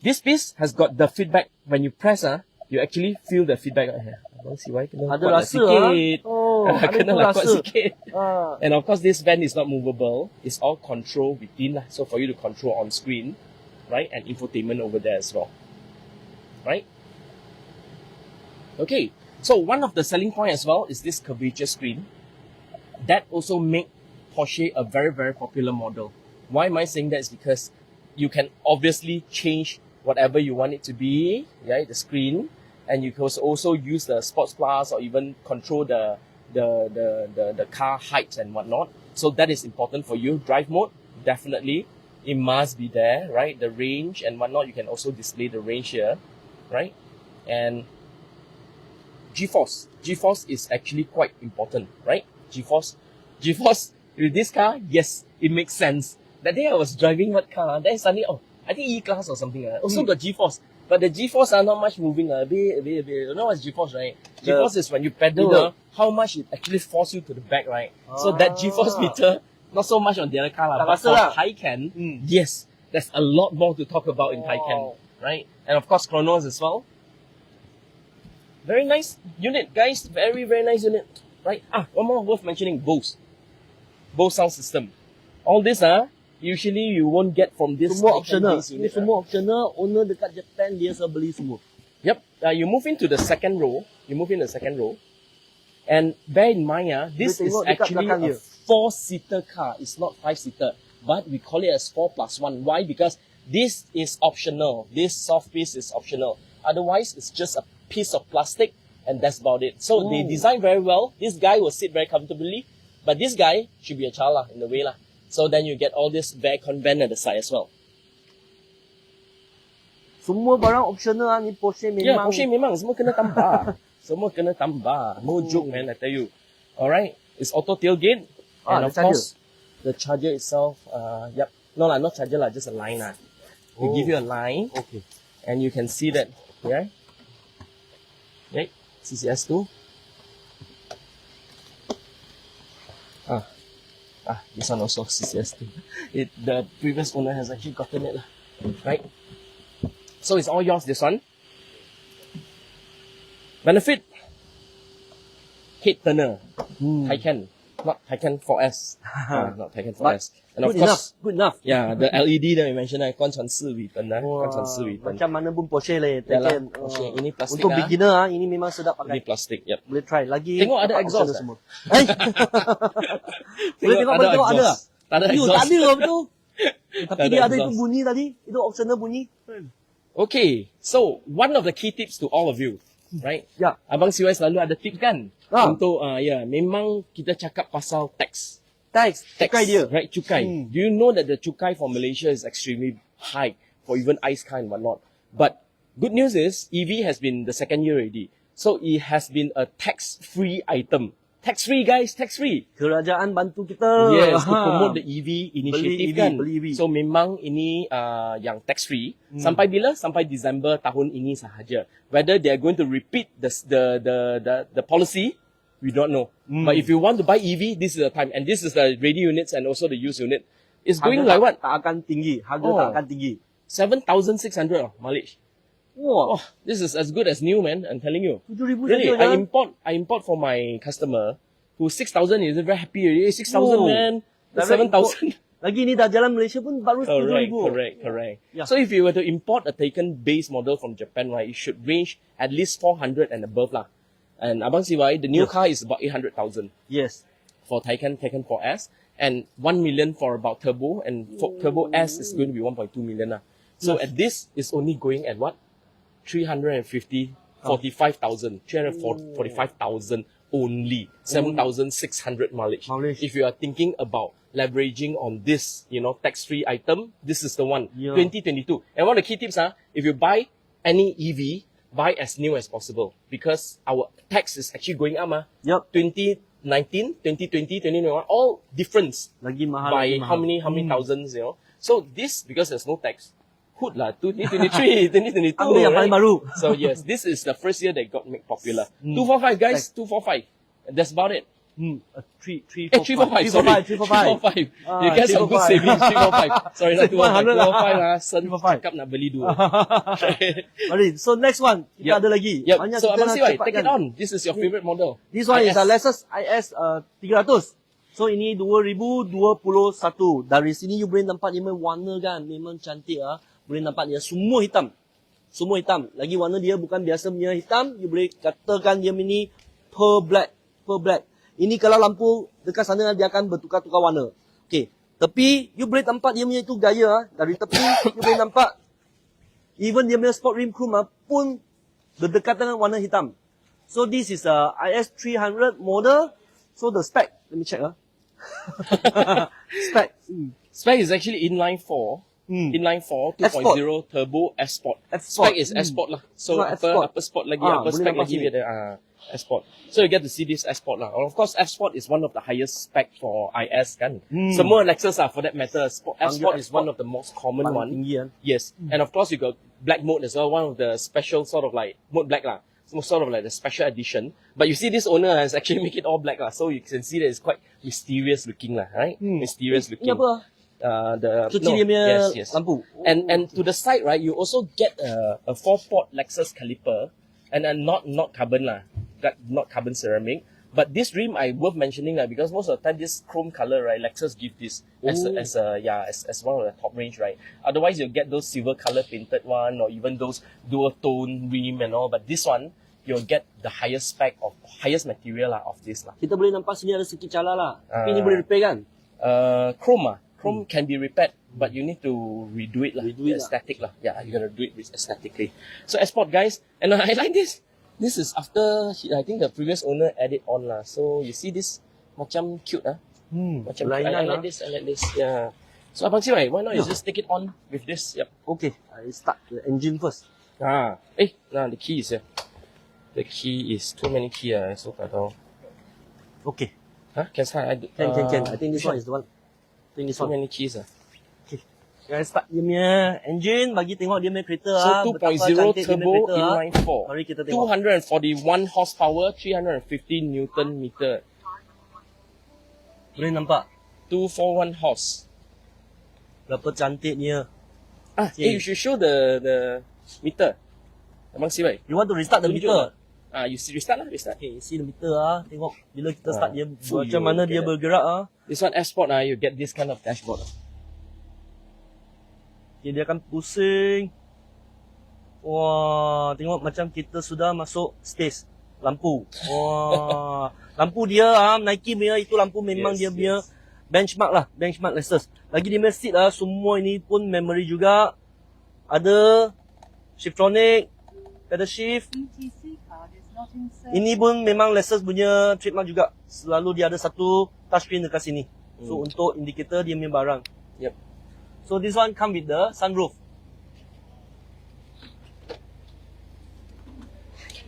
this piece has got the feedback. When you press, you actually feel the feedback. Ada rasa kena kuat sikit. And of course, this van is not movable. It's all control within. So for you to control on screen, right? And infotainment over there as well. Right? Okay. So one of the selling point as well is this curvature screen. That also make Porsche a very, very popular model. Why am I saying that? Is because you can obviously change whatever you want it to be, right? The screen. And you can also use the Sports Plus or even control the the car heights and whatnot. So that is important for you. Drive mode, definitely. It must be there, right? The range and whatnot, you can also display the range here, right? And G-force. G-force is actually quite important, right? G-force with this car, yes, it makes sense. That day I was driving what car, then suddenly, I think E-Class or something. Also got G-force. But the G-force are not much moving. A bit. You know what's G-force, right? G-force is when you pedal, how much it actually forces you to the back, right? So that G-force meter, not so much on the other car. But for Taycan, yes, there's a lot more to talk about in Taycan, right? And of course, chronos as well. Very nice unit, guys. Very, very nice unit, right? One more worth mentioning, Bose sound system. All this, usually you won't get from this semua optional. Unit, semua optional. Owner dekat Japan, dia beli semua. Yep. You move into the second row. And bear in mind, this is actually a 4-seater car. It's not 5-seater. But we call it as 4+1. Why? Because this is optional. This soft piece is optional. Otherwise, it's just a piece of plastic and that's about it. So they design very well. This guy will sit very comfortably. But this guy should be a child in the way. So then you get all this aircon vent at the side as well. Semua barang optional ni Porsche memang. Yeah, Porsche memang semua kena tambah. Semua kena tambah. No joke, man, I tell you. Alright, it's auto tailgate. And of course, the charger itself, yep. No, not charger, just a line. We give you a line. Okay. And you can see that here. Right, CCS2. This one also CCS2. The previous owner has actually gotten it, right? So it's all yours, this one. Benefit. Head turner. Taycan. Not Taycan 4S. Not Taycan 4S. And of course, good enough. Yeah, the LED that we mentioned, 观传式尾灯, 观传式尾灯. Macam mana pun Porsche le, Taycan. Porsche. Ini plastik. Untuk beginner, ini memang sedap pakai. Ini plastik, yep. Boleh try. Lagi. Tengok ada exhaust semua. Boleh tengok ada. Tak ada exhaust. Tak ada betul. Tapi dia ada itu bunyi tadi. Itu optional bunyi. Okay, so one of the key tips to all of you, right? Ya. Abang CY selalu ada tip kan? Untuk, memang kita cakap pasal tax. Cukai dia. Right, cukai. Do you know that the cukai for Malaysia is extremely high for even ICE car and whatnot? But good news is, EV has been the second year already. So it has been a tax-free item. Tax-free, guys, tax-free. Kerajaan bantu kita. Yes, to promote the EV initiative kan. Beli EV. So memang ini yang tax-free. Sampai bila? Sampai Disember tahun ini sahaja. Whether they are going to repeat the policy, we don't know. But if you want to buy EV, this is the time. And this is the ready units and also the used unit. It's going like what? Tak akan tinggi. Harga tak akan tinggi. 7,600 mileage. Wow. This is as good as new, man. I'm telling you. 7,000 Really, saja, I import for my customer who 6,000 is very happy already. 6,000, man. 7,000. Lagi ni dah jalan Malaysia pun baru 7,000. Correct. Yeah. So if you were to import a Taycan base model from Japan, right, it should range at least 400 and above lah. And Abang CY, the new car is about 800,000. Yes. For Taycan 4S, and 1 million for about Turbo, and for Turbo S is going to be 1.2 million lah. So at this, it's only going at what? 345,000 only, 7,600 mileage. If you are thinking about leveraging on this, tax-free item, this is the one. 2022. And one of the key tips if you buy any EV, buy as new as possible because our tax is actually going up. 2019, 2020, 2021, all difference lagi mahal, by how many thousands, So this, because there's no tax, 2023, 2022. Right? So yes, this is the first year that got made popular. 245, guys, 245. That's about it. 345. You get some good savings. 345. Sorry, not 245. 245. Cakap nak beli dua. So next one, kita ada lagi. Yep. So Abang CY, take it on. This is your favorite model. This one is a Lexus IS 300. So ini 2021. Dari sini you boleh nampak dia warna kan, memang cantik Boleh nampak dia semua hitam. Semua hitam. Lagi warna dia bukan biasa punya hitam. You boleh katakan dia ini pearl black. Ini kalau lampu dekat sana dia akan bertukar-tukar warna. Okay. Tepi, you boleh nampak dia punya itu gaya. Dari tepi, you boleh nampak. Even dia punya sport rim chrome pun berdekatan dengan warna hitam. So this is a IS 300 model. So the spec, let me check. Spec. Spec is actually inline 4. Inline 4, 2.0 turbo S-Sport. Spec is S-Sport lah. So upper sport lagi, upper spec lagi dia ada S-Sport. So you get to see this S-Sport lah. Of course, F-Sport is one of the highest spec for IS kan. Semua Lexus for that matter. F-Sport is one of the most common one. Yes. And of course you got black mode as well, one of the special sort of like mode black lah. Sort of like the special edition. But you see this owner has actually make it all black lah. So you can see that it's quite mysterious looking lah, right? Mysterious looking. Yes. Lampu. And to the side, right, you also get a 4-port Lexus caliper, and not carbon lah, not carbon ceramic. But this rim I worth mentioning lah, because most of the time this chrome color, right, Lexus give this as one of the top range, right. Otherwise you get those silver color painted one, or even those dual tone rim and all. But this one you'll get the highest spec of highest material lah of this lah. Kita boleh nampak sini ada sikit cala lah. Tapi ni boleh repair kan? Chrome can be repaired, but you need to redo it lah. Aesthetic lah. Yeah, you gotta do it aesthetically. So S-Sport guys, and I like this. This is after I think the previous owner added on lah. So you see this macam cute macam I like this. Yeah. So Abang Siwai, why not you just take it on with this? Yep. Okay, I start the engine first. The key is here. The key is too many key so I don't. Okay. Can start? Can. I think this one is the one. Too many keys Okay. Saya start dia punya engine, bagi tengok dia punya kereta So 2.0 turbo inline 4. Mari kita tengok. 241 horsepower, 350 Newton meter. Boleh nampak? 241 horse. Berapa cantiknya. You should show the meter. Abang Siwai. You want to restart the meter? You restart lah, restart. Okay, you see the meter tengok bila kita start dia macam mana dia bergerak This one S-Sport you get this kind of dashboard. Okay, dia akan pusing. Wah, tengok macam kita sudah masuk space. Lampu. Wah, lampu dia Nike punya itu lampu memang dia punya benchmark lah, benchmark Lexus. Lagi dia punya seat semua ini pun memory juga. Ada Shiftronic, pedal shift. Ini pun memang Lexus punya trademark juga. Selalu dia ada satu touchscreen dekat sini. So untuk indikator dia punya barang. Yep. So this one come with the sunroof.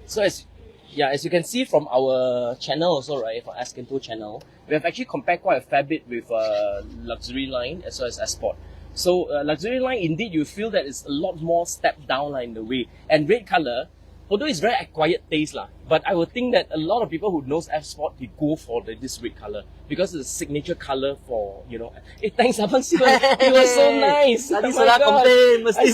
So as you can see from our channel also, right, for Askinto channel, we have actually compared quite a fair bit with luxury line as well as S-Sport. So luxury line, indeed, you feel that it's a lot more stepped down in the way. And red color, although it's very acquired taste lah, but I would think that a lot of people who knows F-Sport, they go for this red color because it's a signature color for, thanks Abang Siwai. It was so nice. Tadi sudah complain, mesti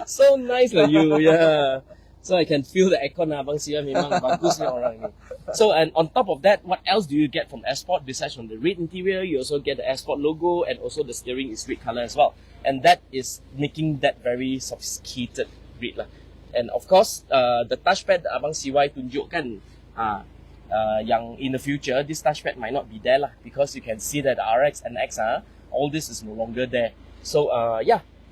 so nice lah you, yeah. So I can feel the aircon Abang Siwai memang bagus ni orang ni. So and on top of that, what else do you get from S-Sport besides from the red interior? You also get the S-Sport logo, and also the steering is red color as well. And that is making that very sophisticated red lah. And of course, the touchpad that Abang Siwai tunjukkan, yang in the future, this touchpad might not be there lah, because you can see that the RX and X, all this is no longer there. So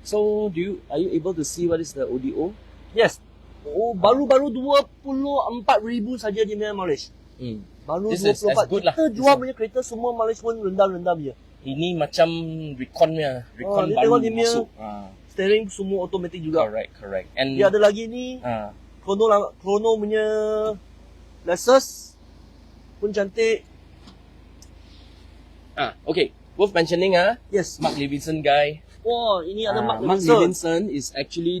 So are you able to see what is the ODO? Yes. Oh, baru-baru 24,000 saja dia punya mileage. Baru This 24. is as good lah. Kita jual punya kereta semua mileage pun rendah-rendah dia. Ini macam Recon baru masuk. Steering semua automatic juga. Correct. And dia ada lagi ni Chrono punya Lexus pun cantik. Okay, worth mentioning Yes. Mark Levinson guy. Wah, ini ada Mark Mark Levinson. Levinson is actually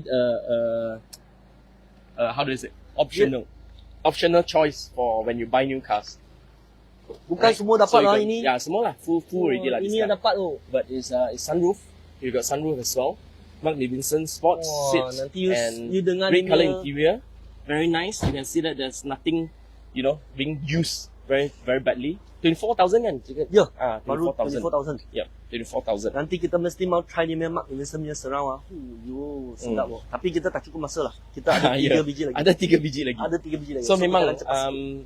how do you say, optional choice for when you buy new cars. Bukan semua dapat lah ini. Ya, semua lah full already lah. Ini yang dapat tu. But it's sunroof. You got sunroof as well. Mark Levinson sports seats and red color interior, very nice. You can see that there's nothing, being used very badly. 24,000 kan? Ya, baru 24,000. Yep, 24,000. Nanti kita mesti mau try dia memang Levinson punya surround sedap Tapi kita tak cukup masa lah. Kita ada 3 biji lagi. Ada 3 biji lagi. So memang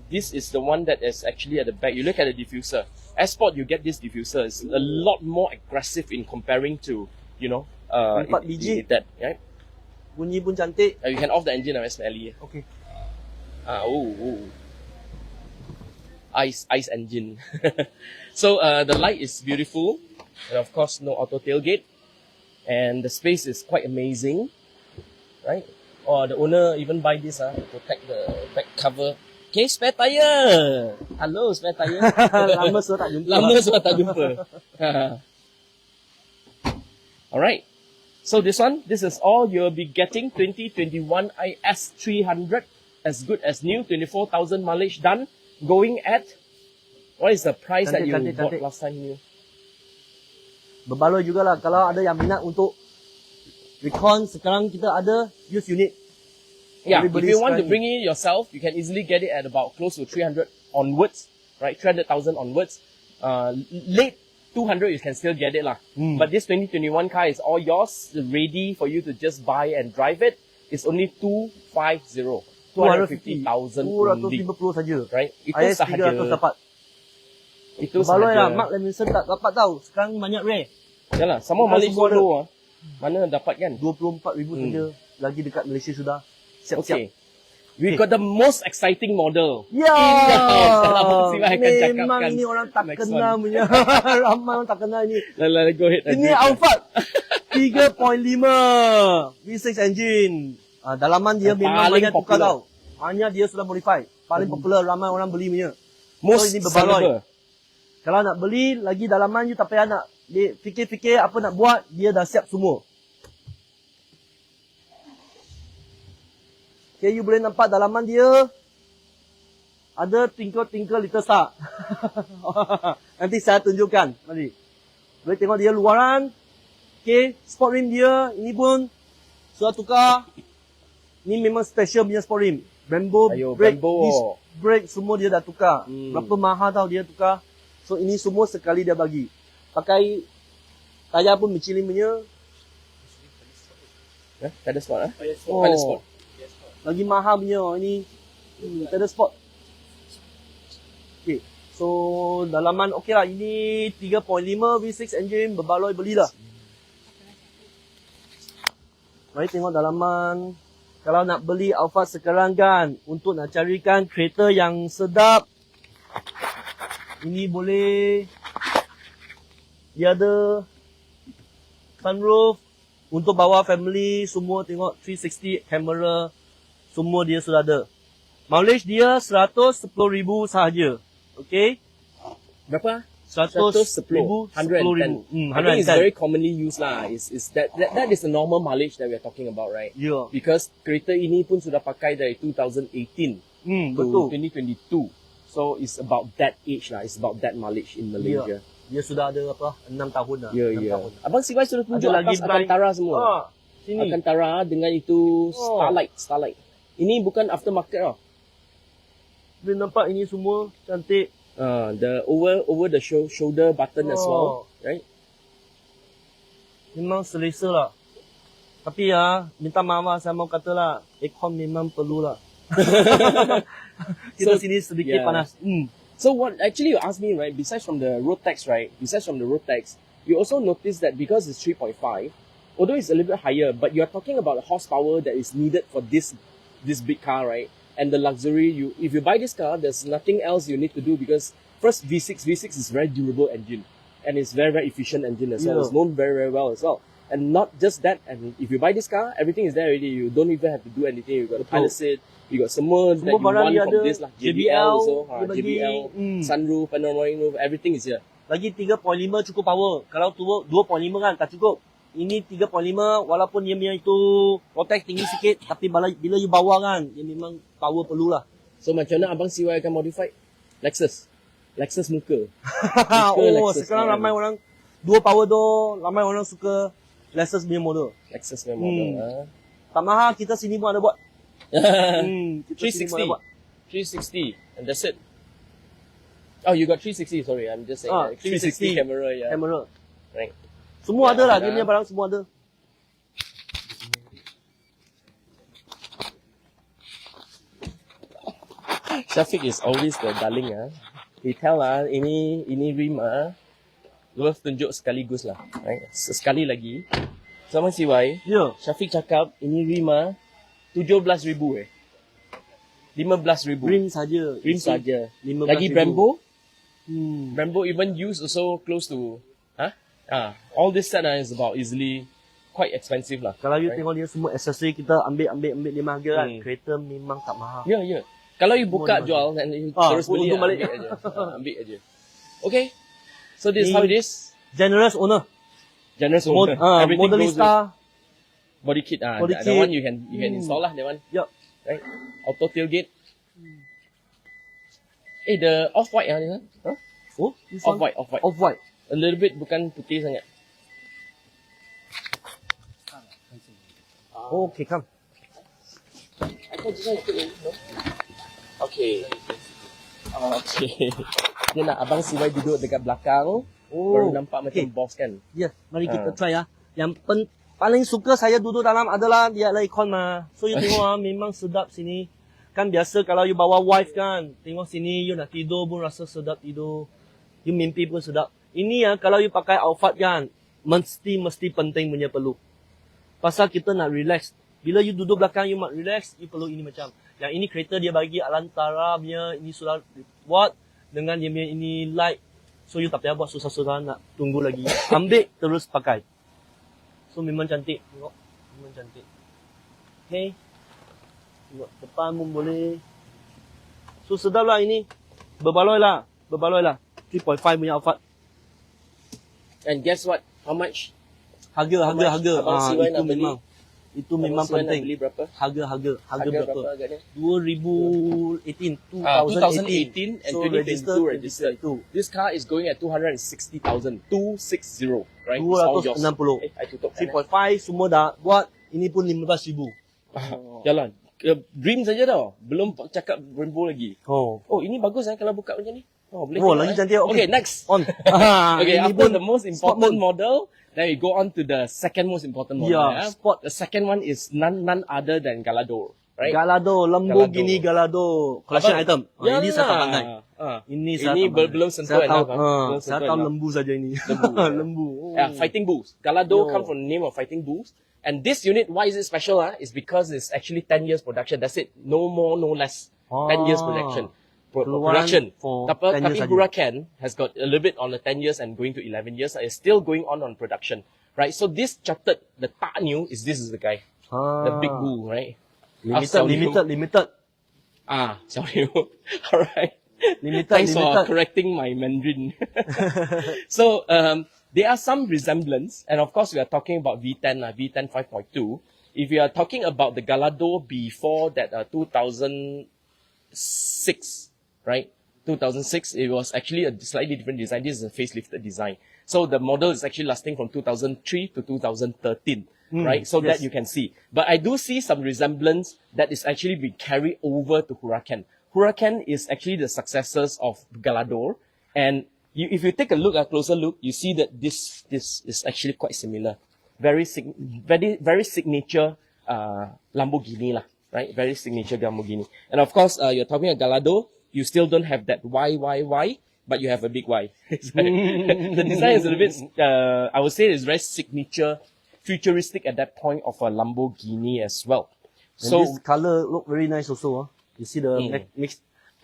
this is the one that is actually at the back. You look at the diffuser. S-Sport, you get this diffuser. It's a lot more aggressive in comparing to, 4 biji. That, right? Bunyi pun cantik. You can off the engine smelly. Okay. ice engine. So the light is beautiful, and of course no auto tailgate, and the space is quite amazing, right? Or the owner even buy this to protect the back cover. Okay, spare tire. Hello, spare tire. Lama sudah tak jumpa. Lama sudah tak jumpa. Alright. So this is all you'll be getting. 2021 IS300, as good as new, 24,000 mileage done, going at, what is the price that you bought last time new? Berbaloi jugalah kalau ada yang minat untuk recon, sekarang kita ada used unit. Yeah, if you want to bring it yourself, you can easily get it at about close to 300 onwards, right? 300,000 onwards. Late 200 you can still get it lah. But this 2021 car is all yours, ready for you to just buy and drive it. It's only 250,000 only. 250 saja. Right? Itu IS300 sahaja. dapat. Itu Baloi lah, sahaja. Mark Levinson tak dapat tahu. Sekarang banyak rare. Yalah, sama Bukan Malaysia semua ada. dulu mana dapat kan? 24,000 saja. Lagi dekat Malaysia sudah. Siap-siap. Okay. We got the most exciting model Ya, in the house. Kalau Abang Siva akan memang cakapkan ini orang tak next kenal one. punya. Ramai orang tak kenal ini. Go ahead. Ini Alphard 3.5 V6 engine. Dalaman dia Yang memang paling banyak tukar popular. tau. Hanya dia sudah modify. Paling popular, ramai orang beli punya. Most ini berbaloi. sellable. Kalau nak beli lagi dalaman you tak payah nak fikir-fikir apa nak buat, dia dah siap semua. Okay, you boleh nampak dalaman dia ada twinkle-twinkle little star. Nanti saya tunjukkan. Mari. Boleh tengok dia luaran. Okay, sport rim dia ini pun sudah tukar. Ini memang special punya sport rim. Brembo brake, disc brake semua dia dah tukar. Berapa mahal tau dia tukar. So ini semua sekali dia bagi. Pakai tayar pun Michelin punya. Tak ada spot Oh. Tak ada spot. Lagi mahal punya ini. Tak ada spot. Okay. So dalaman okey lah. Ini 3.5 V6 engine berbaloi belilah. Mari tengok dalaman. Kalau nak beli Alphard sekarang kan, untuk nak carikan kereta yang sedap, ini boleh. Dia ada sunroof untuk bawa family, semua tengok 360 kamera, semua dia sudah ada. Mileage dia 110,000 sahaja. Okay? Berapa? 110,000. 110. I think it's very commonly used lah. Is that is the normal mileage that we are talking about, right? Yeah. Because kereta ini pun sudah pakai dari 2018 to betul. 2022. So it's about that age lah. It's about that mileage in Malaysia. Dia sudah ada apa? 6 tahun dah. Ya, 6 ya. tahun. Abang Siwai sudah tunjuk Ada lagi atas Alcantara semua. Sini. Alcantara dengan itu Starlight. Ini bukan aftermarket tau. Boleh nampak ini semua cantik. The over the shoulder button as well, right? Memang selesa lah. Tapi ya, minta maaf lah, saya mau kata lah, aircon memang perlu lah. Kita sini sedikit panas. So what actually you asked me, right? Besides from the road tax, you also notice that because it's 3.5, although it's a little bit higher, but you're talking about the horsepower that is needed for this big car, right? And the luxury, if you buy this car, there's nothing else you need to do because first V6 is very durable engine and it's very efficient engine as well. It's known very well as well. And not just that, and if you buy this car, everything is there already. You don't even have to do anything. You got the pilot seat, you got semua that you want from this lah. JBL also, JBL, sunroof, panoramic roof, everything is here. Lagi 3.5 cukup power. Kalau 2.5 kan tak cukup. Ini 3.5 walaupun dia punya itu rotex tinggi sikit, tapi bila you bawa kan, dia memang power perlulah. So macam mana Abang CY akan modify? Lexus muka. Lexus sekarang ramai orang 2 power door, ramai orang suka Lexus punya model. Tak mahal, kita sini pun ada buat. Kita 360 and that's it. Oh, you got 360, sorry, I'm just saying 360 camera, Camera. Right. Semua ada lah, dia punya barang semua ada. Syafiq is always the darling He tell ini rim worth tunjuk sekaligus lah, right? Sekali lagi. Sama CY. Ya. Syafiq cakap ini rim 17,000 15,000. Rim saja. Rim saja. 15,000. Lagi Brembo. Hmm. Brembo even used also close to all this set is about easily quite expensive lah. Kalau you tengok dia semua aksesori kita ambil dia harga kan. Kereta memang tak mahal. Ya, ya. Kalau you buka jual dan you terus beli balik. ambil aja. Ambil aja. Okay. So this is how it is. Generous owner. Generous owner. Everything goes with Modelista. body kit. Body That kit. one you can install lah. That one. Yup. Right. Auto tailgate. The off-white this one. Huh? Oh, this one? Off-white. Off-white. A little bit bukan putih sangat. Oh, okay, come. I thought this one is good, no? Okay. Okay. Dia nak Abang CY duduk dekat belakang. Baru nampak macam boss kan. Ya, mari kita try ya. Yang paling suka saya duduk dalam adalah dia adalah aircon mah. So you tengok memang sedap sini. Kan biasa kalau you bawa wife kan, tengok sini you nak tidur pun rasa sedap tidur. You mimpi pun sedap. Ini ya kalau you pakai Alphard kan, mesti penting punya perlu. Pasal kita nak relax. Bila you duduk belakang you nak relax, you perlu ini macam. Yang ini kereta dia bagi Alantara punya ini sudah buat dengan dia punya ini light. So you tak payah buat susah-susah nak tunggu lagi. Ambil terus pakai. So memang cantik. Tengok. Memang cantik. Okay. Tengok depan pun boleh. So sedap lah ini. Berbaloi lah. 3.5 punya Alphard. And guess what? How much? Harga. Abang CY nak beli? Itu memang penting. Beli berapa? Harga berapa? Agaknya? 2018 2018 and so 2022 registered. This car is going at 260,000. 260, right? 260. I tutup. 3.5 semua dah buat. Ini pun 15,000. Jalan. Dream saja tau. Belum cakap Brembo lagi. Oh, ini bagus kalau buka macam ni. Boleh lagi cantik. Okay, next. On. Okay, after the most important model, then we go on to the second most important model. Yeah, sport. The second one is none other than Gallardo, right? Gallardo, Lamborghini Gallardo. Collection item. Ini saya tak pandai. Ini belum sentuh enough. Saya tahu lembu saja ini. Lembu. Yeah, fighting bulls. Gallardo come from the name of fighting bulls. And this unit, why is it special? Is because it's actually 10 years production. That's it. No more, no less. 10 years production. Production. Tapi Huracan has got a little bit on the 10 years and going to 11 years. It's still going on production. Right? So this chartered, the tak new is this is the guy. The big bull, right? Limited. Sorry. Alright. Thanks for correcting my Mandarin. So, there are some resemblance, and of course we are talking about V10 5.2. If you are talking about the Gallardo before that 2006, right? 2006, it was actually a slightly different design. This is a facelifted design. So the model is actually lasting from 2003 to 2013, right? So that you can see. But I do see some resemblance that is actually being carried over to Huracan. Huracan is actually the successors of Gallardo, and if you take a look, a closer look, you see that this is actually quite similar. Very signature Lamborghini lah, right? Very signature Lamborghini. And of course, you're talking about Gallardo, you still don't have that Y, but you have a big Y. The design is a little bit, I would say it's very signature, futuristic at that point of a Lamborghini as well. And so this color look very nice also. You see the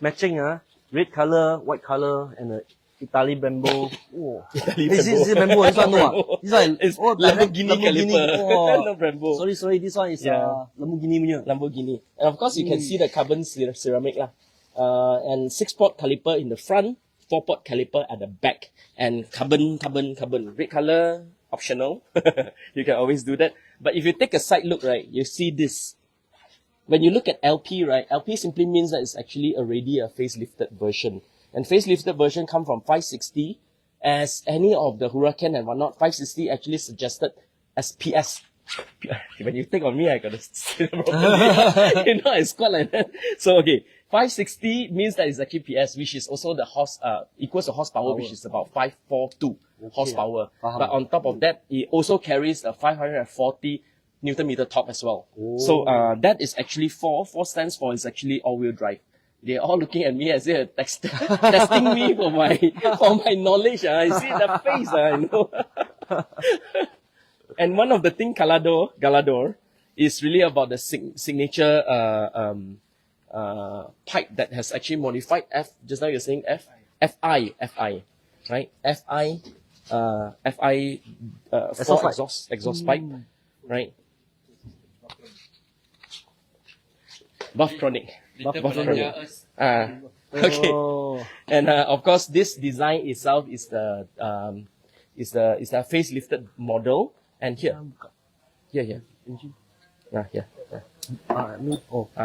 matching, red color, white color, and the Italy Brembo. Oh. This is Brembo. This one no. This one is Lamborghini caliper. No Brembo. Sorry. This one is Lamborghini punya. Lamborghini. And of course you can see the carbon ceramic lah. And 6-port caliper in the front, 4-port caliper at the back, and carbon. Red color optional. You can always do that. But if you take a side look, right, you see this. When you look at LP, right, LP simply means that it's actually already a facelifted version. And facelifted version come from 560, as any of the Huracan and whatnot, 560 actually suggested as PS. When you think of me, I gotta say it properly. I squat like that. So, okay, 560 means that it's actually PS, which is also the equals to horsepower, which is about 542 horsepower. But on top of that, it also carries a 540 Newton meter top as well. So, that is actually 4 stands for is actually all-wheel drive. They're all looking at me as if testing me for my knowledge. I see the face, I know. And one of the things Gallardo is really about the signature pipe that has actually modified just now you're saying FI, right? FI, for exhaust pipe, right? Bufftronic. Okay. And of course, this design itself is the facelifted model. And here. Engine. Here.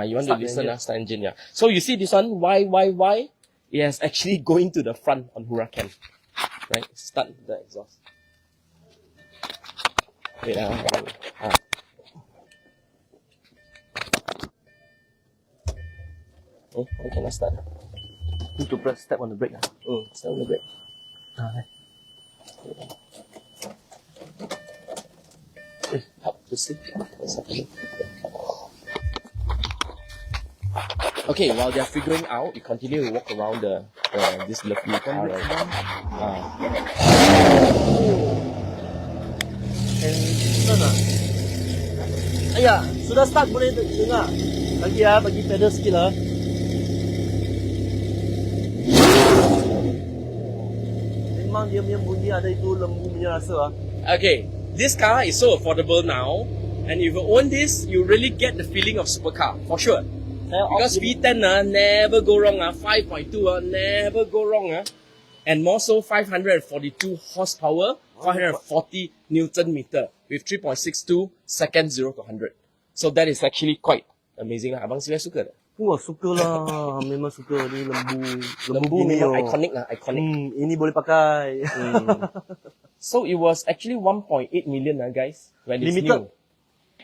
You want to listen, start engine, yeah. So you see this one, why? It has actually going to the front on Huracan. Right? Start the exhaust. Wait, I cannot start. Need to press step on the brake. Step on the brake. Help to see what's happening. Okay, while they're figuring out, we continue to walk around this lovely car. Ayah, sudah start boleh dengar. Bagi pedal sikit lah. Memang dia punya bunyi ada itu lembu punya rasa. Okay, this car is so affordable now, and if you own this, you really get the feeling of supercar for sure. Because V10 never go wrong, 5.2 never go wrong, and more so 542 horsepower, 540 Newton meter with 3.62 seconds 0 to 100. So that is actually quite amazing. Abang Sila suka tak? Wah, suka lah. Memang suka ni lembu memang iconic lah, iconic. Ini boleh pakai. So it was actually 1.8 million guys when it's limited. New.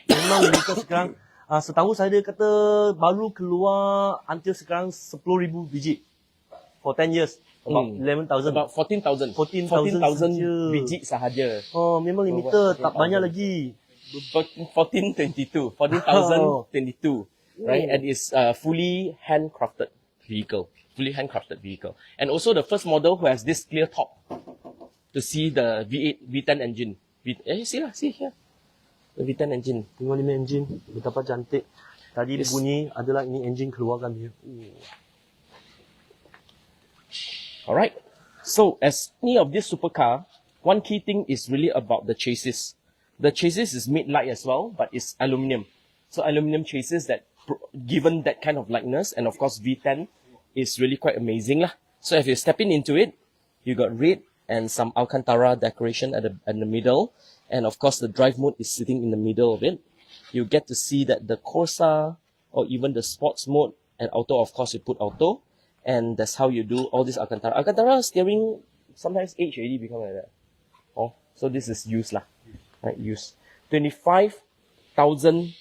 Memang limited sekarang. Setahu saya dia kata baru keluar until sekarang 10,000 biji for 10 years. About 11,000. About 14,000. 14,000 biji sahaja. Oh, memang limited. Tak banyak lagi. 14,022. Right? And it's fully handcrafted vehicle. And also the first model who has this clear top to see the V8, V10 engine. See here. The V10 engine. Tengok ni engine. Betapa cantik. Tadi dia bunyi adalah ini engine keluarkan dia. Alright. So as any of this supercar, one key thing is really about the chassis. The chassis is made light as well, but it's aluminium. So aluminium chassis that given that kind of lightness, and of course V10 is really quite amazing lah. So if you're stepping into it, you got red and some Alcantara decoration at the middle. And of course, the drive mode is sitting in the middle of it. You get to see that the Corsa or even the sports mode and auto, of course, you put auto. And that's how you do all this Alcantara. Alcantara steering sometimes age already become like that. Oh, so this is used lah. Right, used. 25,000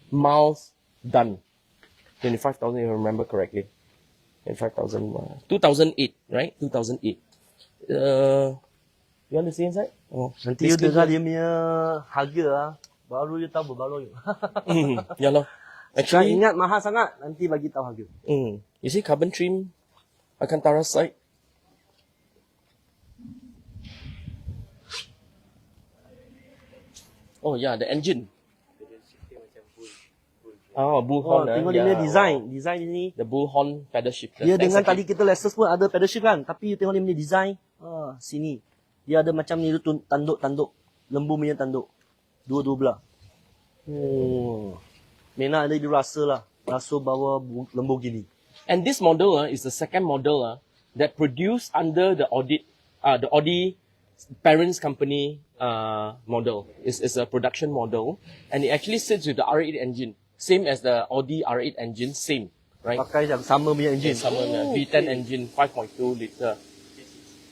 miles done. 25,000 if I remember correctly. 25,000 2008, right? 2008. You want to see inside? Oh, nanti you dengar dia punya harga baru you tahu berapa you. Ya lah. Actually, ingat mahal sangat, nanti bagi tahu harga. You see carbon trim Alcantara side. Oh yeah, the engine. Oh, bullhorn. Tengok dia punya design ini. The bullhorn pedal shifter. Dia dengan tadi kita Lexus pun ada pedal shift kan, tapi you tengok dia punya design. Sini. Dia ada macam ni tanduk. Lembu punya tanduk. Dua belah. Memang ada dia rasa lah. Rasa bawa lembu gini. And this model is the second model that produced under the Audi parents company model. It's a production model, and it actually sits with the R8 engine, same as the Audi R8 engine, same, right? Pakai yang sama punya engine. Sama V10 engine, 5.2 liter.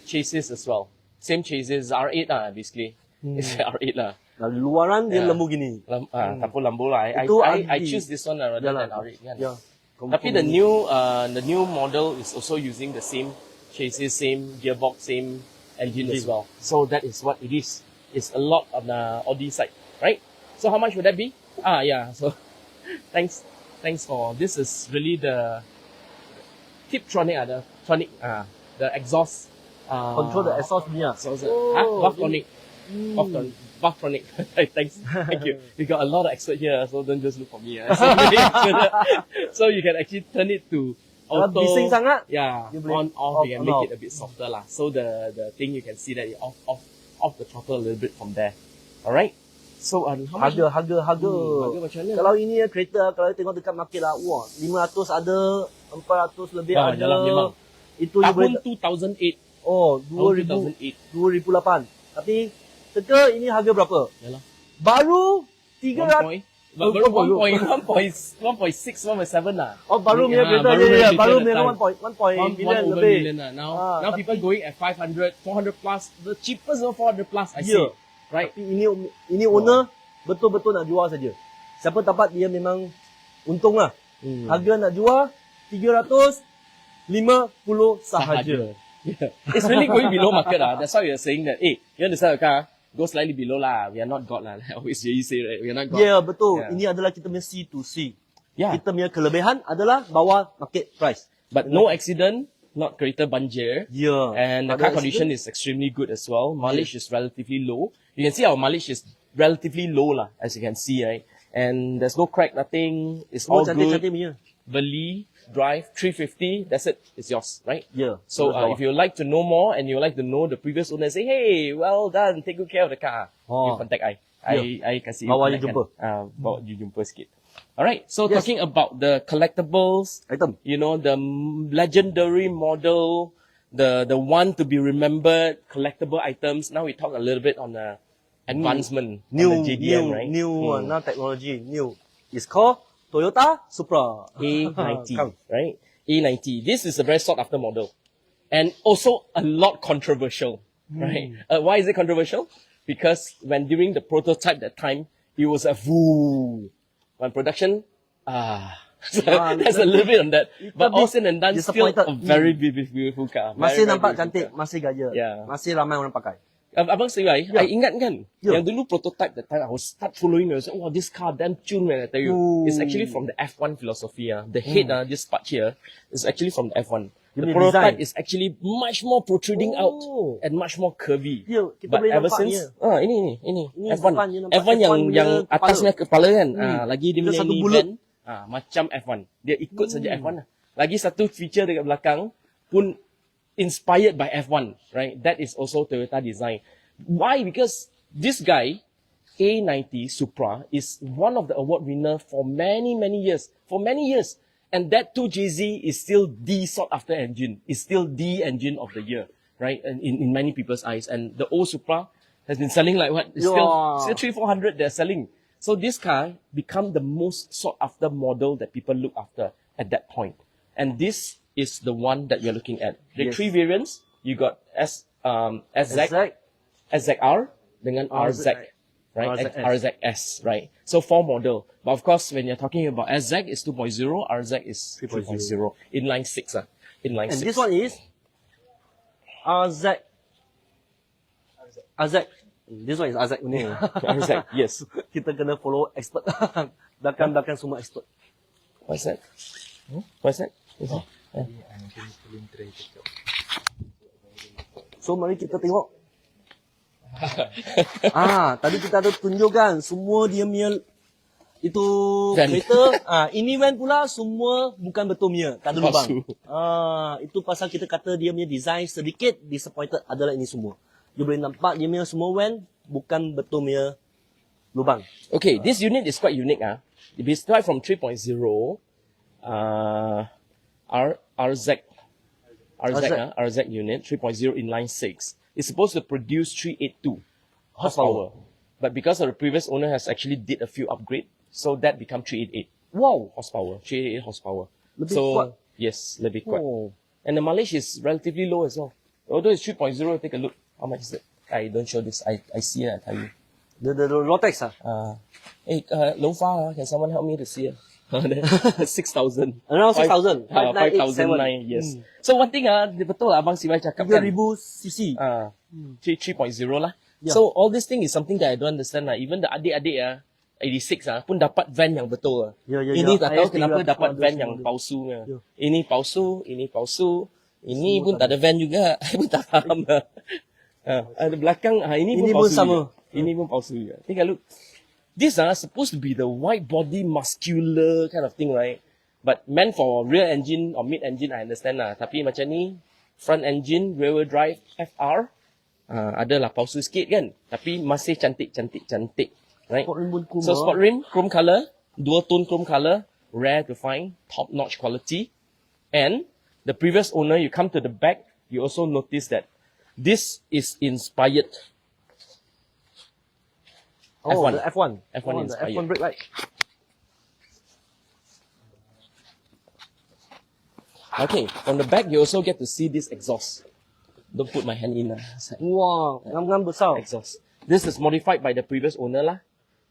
Chassis as well, same chassis, R8 basically. It's R8 lah. Luaran dia lembu gini. Tapi lembu lah. I choose this one rather than R8. Yeah. Tapi the new model is also using the same chassis, same gearbox, same engine as well. So that is what it is. It's a lot on the Audi side, right? So how much would that be? Yeah. So thanks for this. Is really the Tiptronic, the exhaust. Control the exhaust punya. Bufftronic. Bufftronic. Thanks. Thank you. We got a lot of expert here, so don't just look for me. So you can actually turn it to auto. Bising sangat, Yeah, on, off, you can make it a bit softer lah. So the thing you can see that it off the throttle a little bit from there. Alright? So how much? Harga Harga macam mana? Kalau ini kereta, kalau tengok dekat market lah, wah, 500 ada, 400 lebih ada. Yalah, memang. Itu Tahun 2008. Oh, 2008. Tapi teka ini harga berapa? Yalah. Baru 300. Baru 1.6, 1.7 lah. Oh, baru punya kereta dia. Baru punya 1 million lebih. Lah. Now people going at 500, 400 plus. The cheapest is 400 plus, I see. Right? Tapi ini owner betul-betul nak jual saja. Siapa dapat dia memang untung lah. Harga nak jual 350 sahaja. Yeah. It's really going below market lah. That's why we are saying that, hey, you want to sell a car? Go slightly below lah. We are not God lah. Like always you say, right? We are not God. Yeah, betul. Yeah. Ini adalah kita punya C to C. Yeah. Kita punya kelebihan adalah bawah market price. But no accident, not kereta banjir. Yeah. And the car condition is extremely good as well. Mileage is relatively low. You can see our mileage is relatively low lah, as you can see, right? And there's no crack, nothing. It's all good. Beli, drive, 350, that's it. It's yours, right? Yeah. So if you like to know more and you like to know the previous owner, say, hey, well done, take good care of the car. You contact I. I kasih bawa you jumpa. Bawa you jumpa sikit. Alright, so talking about the collectibles, item, you know, the legendary model, the one to be remembered collectible items. Now we talk a little bit on the advancement, on the JDM, right? New, now technology, new. It's called Toyota Supra A90, right? A90. This is a very sought after model. And also a lot controversial, right? Why is it controversial? Because when during the prototype that time, it was a woo. When production, so there's a little bit on that. But all said and done, still a very beautiful car. Masih nampak cantik, masih gaya. Yeah. Masih ramai orang pakai. Abang say, I ingat kan, yang dulu prototype that time, I was start following, I was like, wow, this car damn tune, man, I tell you. It's actually from the F1 philosophy. The head, this part here, is actually from the F1. The prototype is actually much more protruding out and much more curvy. Kita But ever since, ini F1 yang atasnya kepala kan, lagi dia punya ni band, macam F1. Dia ikut saja F1 lah. Lagi satu feature dekat belakang pun inspired by F1, right? That is also Toyota design. Why? Because this guy, A90 Supra, is one of the award winner for many years. For many years. And that 2JZ is still the sought after engine. It's still the engine of the year, right? And in many people's eyes. And the old Supra has been selling like what? It's still 300-400 they're selling. So this car become the most sought after model that people look after at that point. And this is the one that you're looking at. The three variants, you got SZ, SZR, dengan RZ, right? RZS, right? So 4 model. But of course, when you're talking about SZ is 2.0, RZ is 3.0. Inline 6, inline 6. And this one is RZ. This one is RZ only. RZ, yes. Kita kena follow expert. Belakang semua expert. What's that? What's that? So mari kita tengok. Tadi kita ada tunjukkan semua dia punya itu kereta. Ini van pula semua bukan betul punya, tak ada lubang. Itu pasal kita kata dia punya design sedikit disappointed adalah ini semua. You boleh nampak dia punya semua van bukan betul punya lubang. Okay, this unit is quite unique. It is started from 3.0. RZ unit, 3.0 inline 6. It's supposed to produce 382 horsepower. But because of the previous owner has actually did a few upgrades, so that become 388. Wow! Horsepower, 388 horsepower. Lebih kuat. Yes, lebih kuat. And the mileage is relatively low as well. Although it's 3.0, take a look. How much is it? I don't show this. I see it, I tell you. The Rotex Hey, Lofa, can someone help me to see it? 6,000. Around 6,000. 5,009, yes. So one thing, betul Abang Siwai cakap kan. 3,000 cc. 3.0 lah. So all this thing is something that I don't understand lah. Even the adik-adik 86 pun dapat van yang betul. Ini tak tahu kenapa dapat van yang palsu. Ini palsu, ini palsu. Ini pun tak ada van juga. I pun tak faham lah. Ada belakang, ini Ini pun pun palsu sama. juga. Ini pun palsu juga. Take a look. These are supposed to be the wide body muscular kind of thing, right? But meant for rear engine or mid engine, I understand lah. Tapi macam ni, front engine, rear wheel drive, FR, adalah palsu sikit kan? Tapi masih cantik. Right? Sport rim pun chrome. So sport rim, chrome color, dual tone chrome color, rare to find, top notch quality. And the previous owner, you come to the back, you also notice that this is inspired. Oh, F1. the F1. F1 the inspired. F1 brake light. Okay, from the back, you also get to see this exhaust. Don't put my hand in. Wow, ngam-ngam besar. Exhaust. This is modified by the previous owner lah.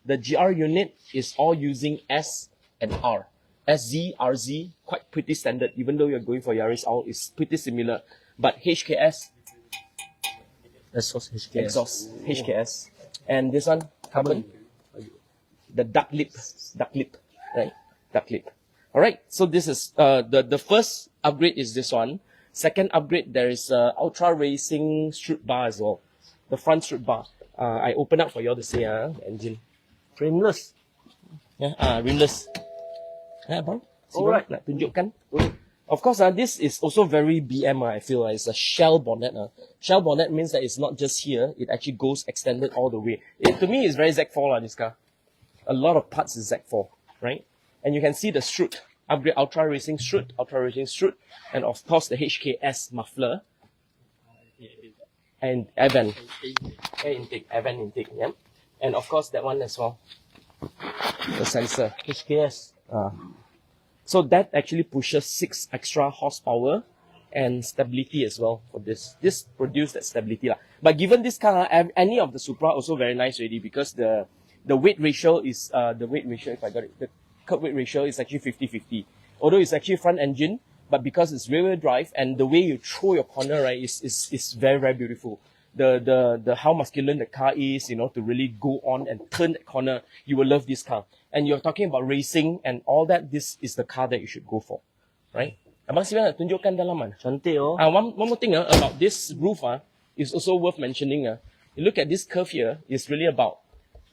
The GR unit is all using S and R. SZ, RZ, quite pretty standard. Even though you're going for Yaris, all is pretty similar. But HKS, Exhaust HKS. exhaust, HKS. And this one, carbon. The duck lip, right? Duck lip. Alright, so this is, the first upgrade is this one. Second upgrade, there is Ultra Racing strut bar as well. The front strut bar. I open up for you all to see, engine. Frameless. Yeah, rimless. Bang? Alright. Nak tunjukkan. Of course, this is also very BM, I feel. It's a shell bonnet. Shell bonnet means that it's not just here. It actually goes extended all the way. To me, it's very Z4, this car. A lot of parts is Z4, right? And you can see the strut. Upgrade Ultra Racing strut, and of course the HKS muffler. And Air intake, yeah. And of course that one as well. The sensor. HKS. So that actually pushes 6 extra horsepower and stability as well for this. This produced that stability lah. But given this car, any of the Supra also very nice already because the weight ratio is if I got it, the curb weight ratio is actually 50-50. Although it's actually front engine, but because it's rear wheel drive and the way you throw your corner, right, is very, very beautiful. The how masculine the car is, to really go on and turn that corner, you will love this car. And you're talking about racing and all that, this is the car that you should go for, right? Abang Siva nak tunjukkan dalaman. Cantik oh. One more thing about this roof is also worth mentioning. You look at this curve here, it's really about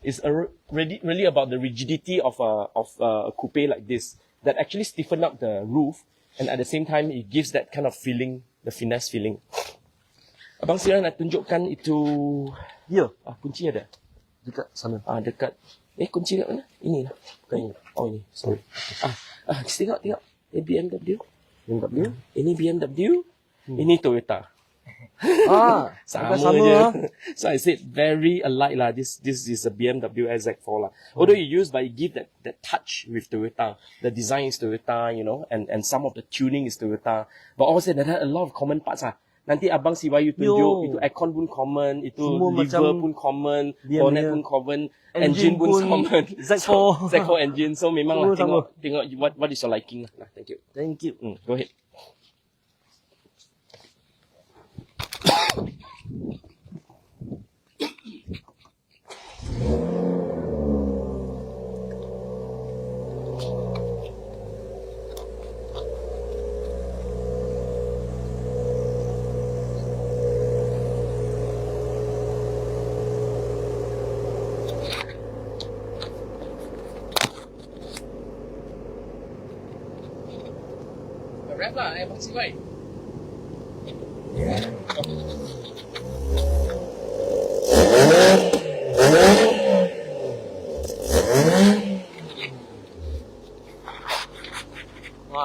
the rigidity of a coupe like this that actually stiffen up the roof, and at the same time it gives that kind of feeling, the finesse feeling. Abang Siva nak tunjukkan itu. Ya. Kunci ada. Dekat sana. Dekat. Kunci kat mana? Ini lah. Bukan ini. Oh ini. Sorry. Tengok. Ini BMW. Ini BMW. Ini Toyota. Sama je. So I said very alike lah. This is a BMW Z4 lah. Although you use, but you give that touch with Toyota. The design is Toyota, and some of the tuning is Toyota. But also there are a lot of common parts lah. Nanti Abang Siwayu tunjuk, itu aircon pun common, itu liver pun common, bonnet pun common, engine pun common. Z4 engine. So memang lah, tengok what is your liking lah. Thank you. Go ahead. Wrap lah, Abang Siwai.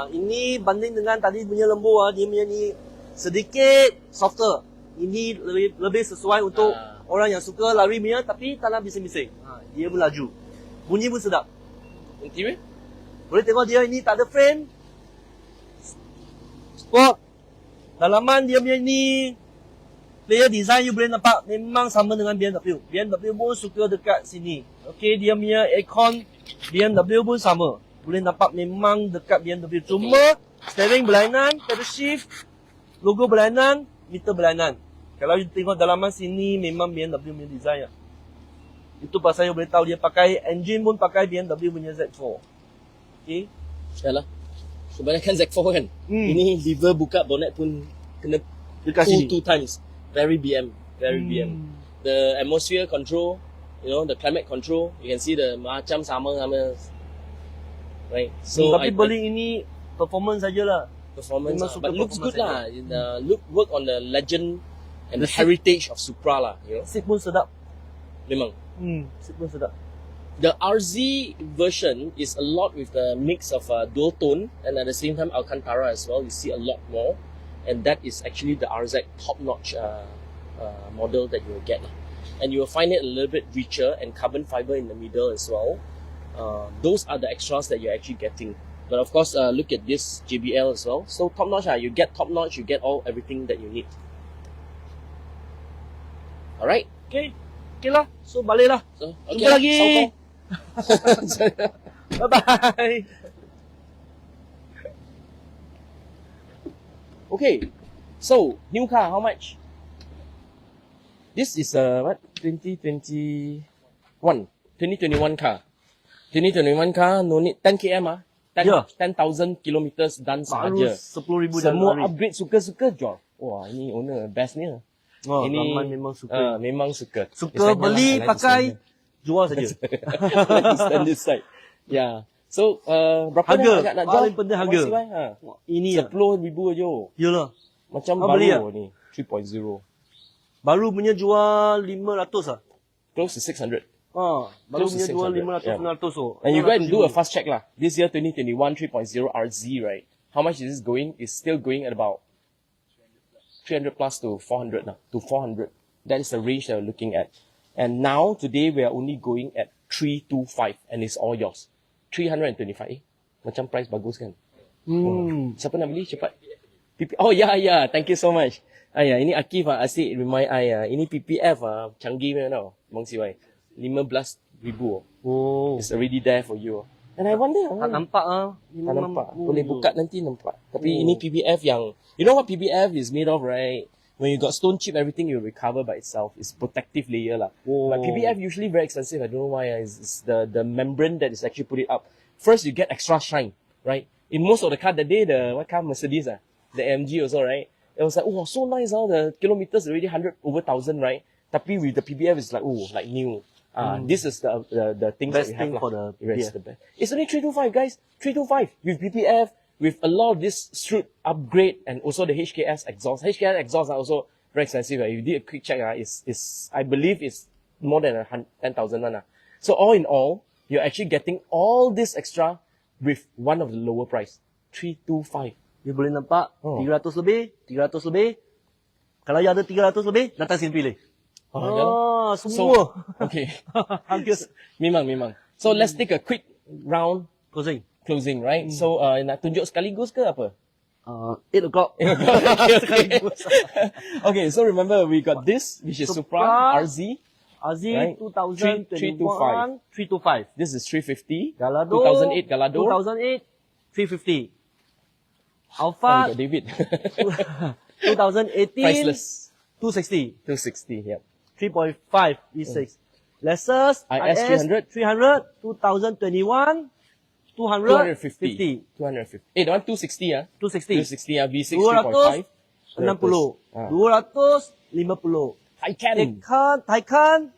Ini banding dengan tadi punya lembu, dia punya ni sedikit softer. Ini lebih sesuai untuk orang yang suka lari punya tapi tak nak bising-bising. Dia melaju. Bunyi pun sedap. Interior? Boleh tengok dia ini tak ada frame. Sport. Dalaman dia punya ni player design you boleh nampak memang sama dengan BMW. BMW pun suka dekat sini. Okey, dia punya aircon BMW pun sama. Boleh nampak memang dekat BMW. Cuma steering berlainan, pedal shift, logo berlainan, meter berlainan. Kalau you tengok dalaman sini memang BMW punya design lah. Itu pasal you boleh tahu dia pakai engine pun pakai BMW punya Z4. Okey. Yalah. Kebanyakan Z4 kan. Ini lever buka bonnet pun kena dekat sini 2 times. Very BM. Very BM. The atmosphere control, you know, the climate control, you can see the macam sama, right? So Tapi beli ini performance sajalah. Performance, Memang suka but looks good performance lah. Work on the legend and the heritage of Supra lah, you know. Seat pun sedap. Memang. Seat pun sedap. The RZ version is a lot with the mix of dual tone and at the same time Alcantara as well. You see a lot more, and that is actually the RZ top-notch model that you will get. And you will find it a little bit richer and carbon fiber in the middle as well. Those are the extras that you're actually getting. But of course, look at this JBL as well. So top-notch, you get top-notch, you get everything that you need. Alright? Okay lah. So balik lah. So, Jumpa lagi. Bye-bye. Okay, so new car, how much? This is what? 2021 car. 2021 car, no need 10 km 10,000 kilometers done Baru sahaja. 10,000 Semua jalan upgrade suka-suka jual. Wah, ini owner bestnya. Ramai memang suka. Memang suka. Suka beli, pakai, jual saja. Standard side. Yeah. So, berapa harga, nak jual? paling penting harga. Ini 10,000 aja. Yalah. Macam beli baru ni, 3.0. Baru punya jual 500 lah. Close to 600. Baru Close to punya jual 600, 500, 600 And you go and do a fast check lah. This year 2021 3.0 RZ, right? How much is this going? It's still going at about 300 plus to 400 now. To 400. That is the range that we're looking at. And now, today, we are only going at 325 and it's all yours. 325. Macam price bagus kan? Siapa nak beli? Cepat. Oh, yeah. Thank you so much. Ini Akif asyik remind ini PPF canggih punya tau. Bang Siwai. 15,000. Oh. It's already there for you. And I wonder. Tak nampak Tak nampak. Boleh buka nanti nampak. Tapi ini PPF yang, you know what PPF is made of, right? When you got stone chip, everything will recover by itself. It's protective layer lah. But PPF usually very expensive. I don't know why. It's the membrane that is actually put it up. First, you get extra shine, right? In most of the car, the day what car? Mercedes, the AMG also, right? It was like, oh, so nice, the kilometers already 100 over 1,000, right? Tapi with the PPF, it's like, oh, like new. This is the things best that we have. Thing for the it's the best. It's only 325, guys. 325 with PPF, with a lot of this strut upgrade, and also the HKS exhaust. HKS exhaust are also very expensive. If you did a quick check, I believe it's more than 10,000 one. So all in all, you're actually getting all this extra with one of the lower price. 325. Dia boleh nampak 300 lebih, 300 lebih. Kalau ada 300 lebih, datang sini pilih. Semua. So, okay. Memang. So let's take a quick round closing, right? So nak tunjuk sekaligus ke apa? 8 o'clock. Okay, so remember we got this, which is Supra RZ. RZ right? 2021 325. This is 350. Gallardo 2008 Gallardo. 2008 350. Oh, Alphard David. 2018 Priceless. 260. 260, yeah. 3.5 V6. Lexus IS 300 2021 250. 250. Hey, the one 260 260. 260 V6 260 3.5. 250. Taycan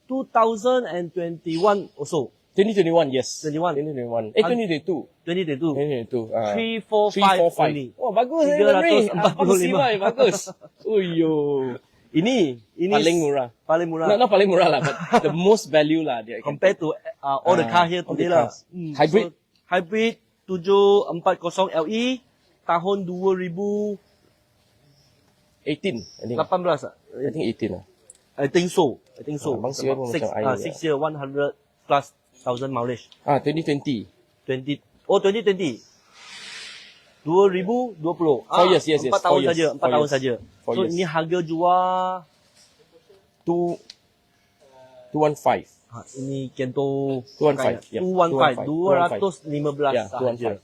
2021 also. 2021, yes. 2021. 2022. 2022. 345 only. Oh, bagus. 345. Bagus. Uyo. Ini paling murah. Paling murah. Not paling murah lah, but the most value lah. Compared to all the car here today lah. Hybrid. So, hybrid 740 LE tahun 2018 18 I think 18 lah. I think so. Bang Siwai pun macam air. 6 year 100 plus 1000 mileage. 2020. 2020. 2020. yes. 4 tahun saja. 4 tahun saja. So years. ini harga jual 215. Ini Kento 215. Yeah. 215. 215 Yeah, sahaja.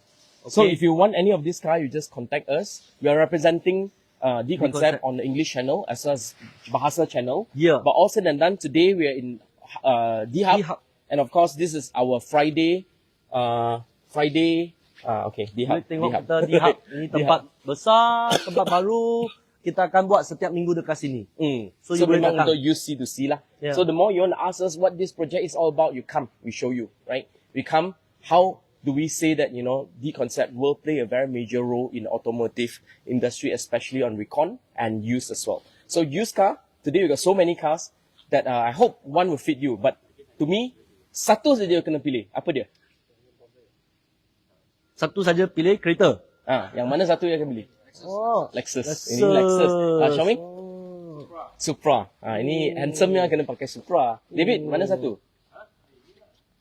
215. So if you want any of this car, you just contact us. We are representing the concept on the English channel as well as Bahasa channel. Yeah. But all said and done, today we are in D-Hub. And of course, this is our Friday. Okay, D-Hub. Tengok kita D-Hub. Ini tempat besar, tempat baru. kita akan buat setiap minggu dekat sini. So you boleh memang datang. untuk you see to see lah. Yeah. So the more you want to ask us what this project is all about, you come, we show you, right? We come, how do we say that, you know, the concept will play a very major role in automotive industry, especially on recon and used as well. So used car, today we got so many cars that I hope one will fit you. But to me, satu saja kena pilih. Apa dia? Satu saja pilih kereta. Yang mana satu yang akan pilih? Oh, Lexus. Ini Lexus. Xiaomi? Supra. Ini handsome yang kena pakai Supra. David, mana satu?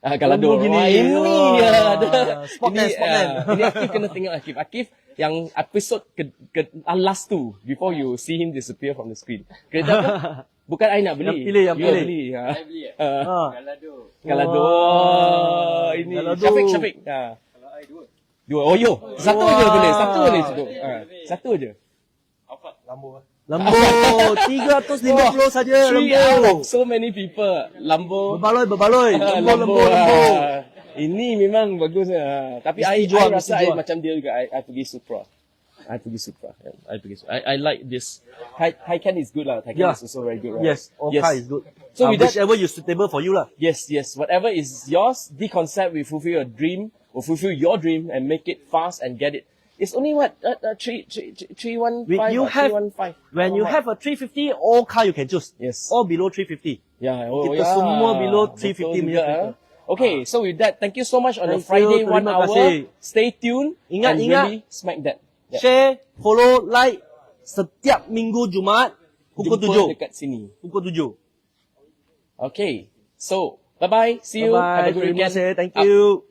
Gallardo. Ini dia. Sportman. Ini Akif kena tengok Akif. Akif yang episode last tu, before you see him disappear from the screen. Kereta apa? Bukan I nak beli. Yang pilih. I beli. Gallardo. Ini Gallardo. Syafiq. Kalau I dua. Oh yo, satu aja boleh. Satu boleh cukup. Satu aja. Alphard. Lambo 350 saja. Three out of so many people. Lambo. Berbaloi. Lambo. Ini memang bagus. Tapi I rasa I macam dia juga. I pergi Supra. I like this. Taycan is good lah. Taycan is also very good, right? Yes, all car is good. So with that, whichever is suitable for you lah. yes. Whatever is yours, the concept will fulfill your dream, and make it fast and get it. It's only what 315. When you have a 350, all car you can choose. Yes. All below 350. Yeah. Kita semua below 350 million. Okay, so with that, thank you so much on a Thank Friday you, 1 terima hour. kasih. Stay tuned Ingat, and ingat. really smack that. Yeah. Share, follow, like setiap minggu Jumaat pukul Jumpa 7. dekat sini. Pukul 7. Okay, so bye-bye. See you. Have a good Terima weekend. kasih. Thank Up. you.